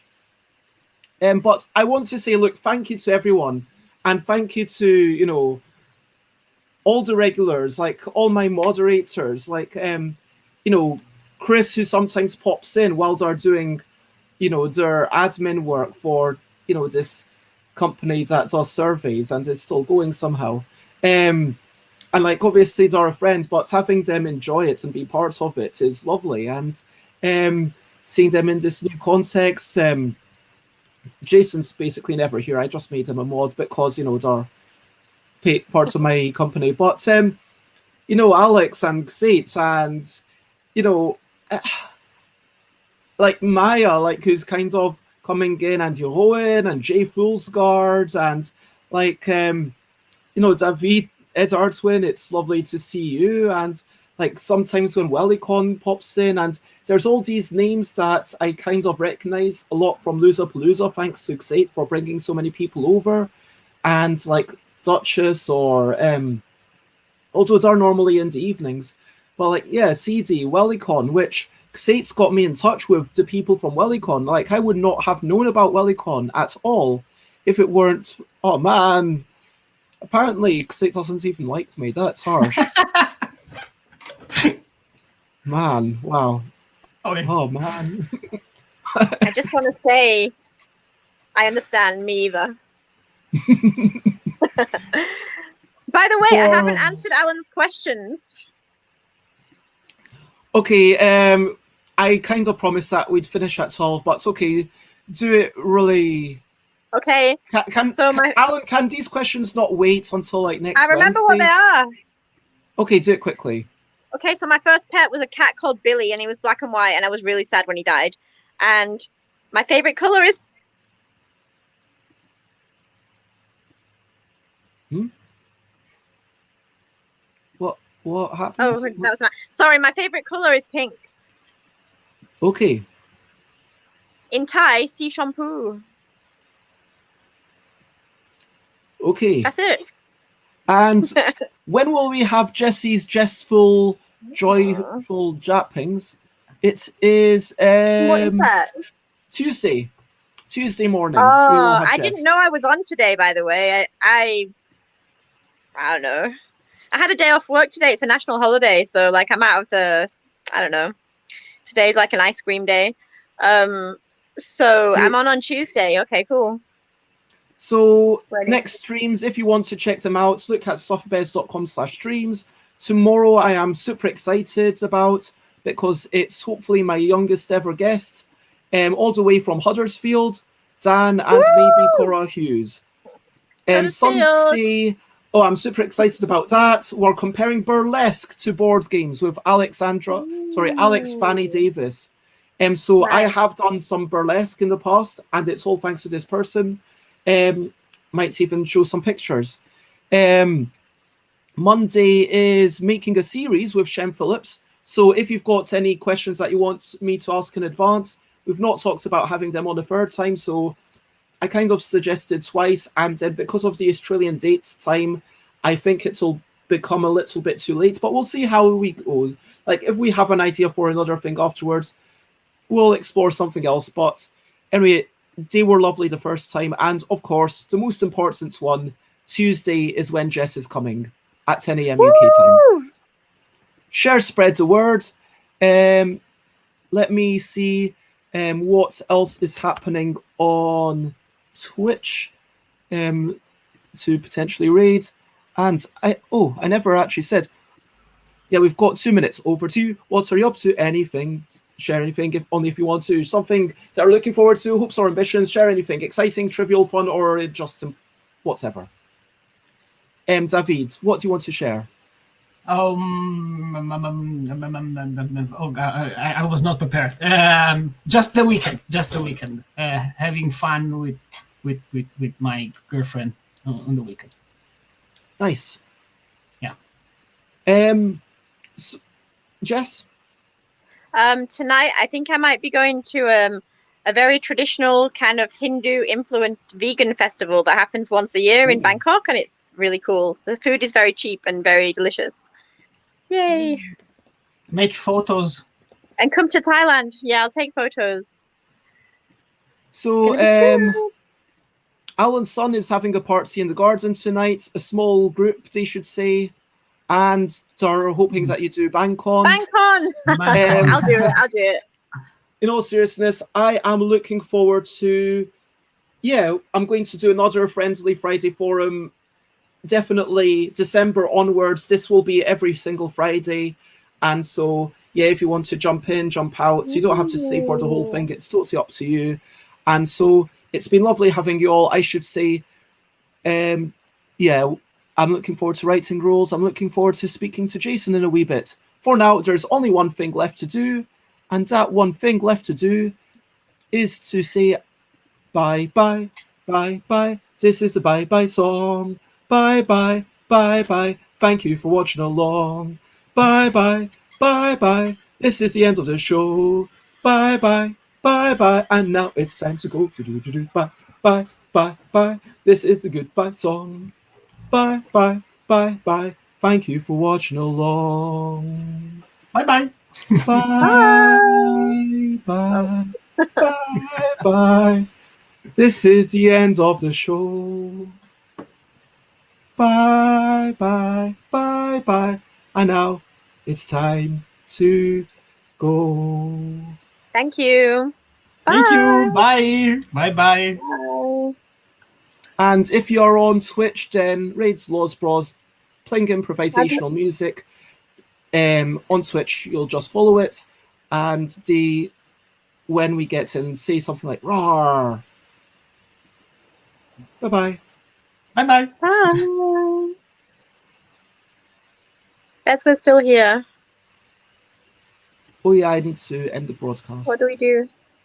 But I want to say, look, thank you to everyone, and thank you to all the regulars, like all my moderators, like Chris, who sometimes pops in while they're doing their admin work for this company that does surveys and is still going somehow, and like obviously they're a friend, but having them enjoy it and be part of it is lovely. And seeing them in this new context, Jason's basically never here. I just made him a mod because they're parts of my company. But Alex and Xate and like Maya, like who's kind of coming in, and Jeroen and Jay Foolsguard, and like David Edardwin, it's lovely to see you. And like sometimes when Wellycon pops in, and there's all these names that I kind of recognize a lot from Loserpalooza, thanks to Xate for bringing so many people over, and like Duchess or although they're normally in the evenings, but like CD, Wellycon, which Xate's got me in touch with the people from Wellycon. Like I would not have known about Wellycon at all if it weren't. Oh man, apparently Xate doesn't even like me. That's harsh. Man, wow. Okay. Oh man. I just want to say, I understand me either. By the way, I haven't answered Alan's questions. Okay, I kind of promised that we'd finish at 12, but it's okay. Do it really. Okay. Alan, can these questions not wait until like next Wednesday? I remember what they are. Okay, do it quickly. Okay, so my first pet was a cat called Billy, and he was black and white, and I was really sad when he died. And my favorite color is... What happened? Oh, that was not... Sorry, my favorite color is pink. Okay. In Thai, sea shampoo. Okay. That's it. And when will we have Jesse's jestful, joyful jappings? It is what is that? Tuesday morning. Oh, I didn't know I was on today, by the way. I don't know. I had a day off work today. It's a national holiday, so like I'm out of the, I don't know. Today's like an ice cream day. So I'm on Tuesday. Okay, cool. So next streams, if you want to check them out, look at stuffbeds.com/streams. Tomorrow I am super excited about, because it's hopefully my youngest ever guest, all the way from Huddersfield, Dan and maybe Cora Hughes. Sunday, I'm super excited about that. We're comparing burlesque to board games with Alex Fanny Davis. So I have done some burlesque in the past, and it's all thanks to this person. Might even show some pictures. Monday is making a series with Shem Phillips. So if you've got any questions that you want me to ask in advance, we've not talked about having them on the third time, so I kind of suggested twice, and then because of the Australian date time, I think it'll become a little bit too late, but we'll see how we go. Like, if we have an idea for another thing afterwards, we'll explore something else. But anyway, they were lovely the first time, and of course, the most important one, Tuesday is when Jess is coming at 10 a.m. UK time. Share, spread the word. Let me see what else is happening on Twitch to potentially raid. And I never actually said. Yeah, we've got 2 minutes. Over to you. What are you up to? Anything? Share anything, only if you want to. Something that are looking forward to, hopes or ambitions. Share anything exciting, trivial, fun, or just whatever. David, what do you want to share? I was not prepared. Just the weekend. Having fun with my girlfriend on the weekend. Nice. Yeah. Jess? Tonight, I think I might be going to a very traditional kind of Hindu-influenced vegan festival that happens once a year in Bangkok, and it's really cool. The food is very cheap and very delicious. Yay! Make photos. And come to Thailand. Yeah, I'll take photos. So, Alan's son is having a party in the garden tonight, a small group, they should say, and they're hoping that you do BangCon. BangCon! I'll do it. In all seriousness, I am looking forward to, I'm going to do another Friendly Friday forum. Definitely December onwards. This will be every single Friday. And so, if you want to jump in, jump out, so you don't have to stay for the whole thing. It's totally up to you. And so it's been lovely having you all. I should say, I'm looking forward to writing rules. I'm looking forward to speaking to Jason in a wee bit. For now, there's only one thing left to do, And that one thing left to do is to say bye, bye, bye, bye. This is the bye-bye song. Bye, bye, bye, bye. Thank you for watching along. Bye, bye, bye, bye. This is the end of the show. Bye, bye, bye, bye. And now it's time to go. Bye, bye, bye, bye. This is the goodbye song. Bye, bye, bye, bye. Thank you for watching along. Bye, bye. Bye, bye, bye, bye. This is the end of the show. Bye, bye, bye, bye. And now it's time to go. Thank you. Thank you. Bye. Bye, bye. Bye. And if you're on Twitch, then Raids Laws Bros playing improvisational music. On Twitch, you'll just follow it, and when we get in, say something like "roar." Bye-bye. Bye-bye. Bye. Bets, we're still here. Oh yeah, I need to end the broadcast. What do we do?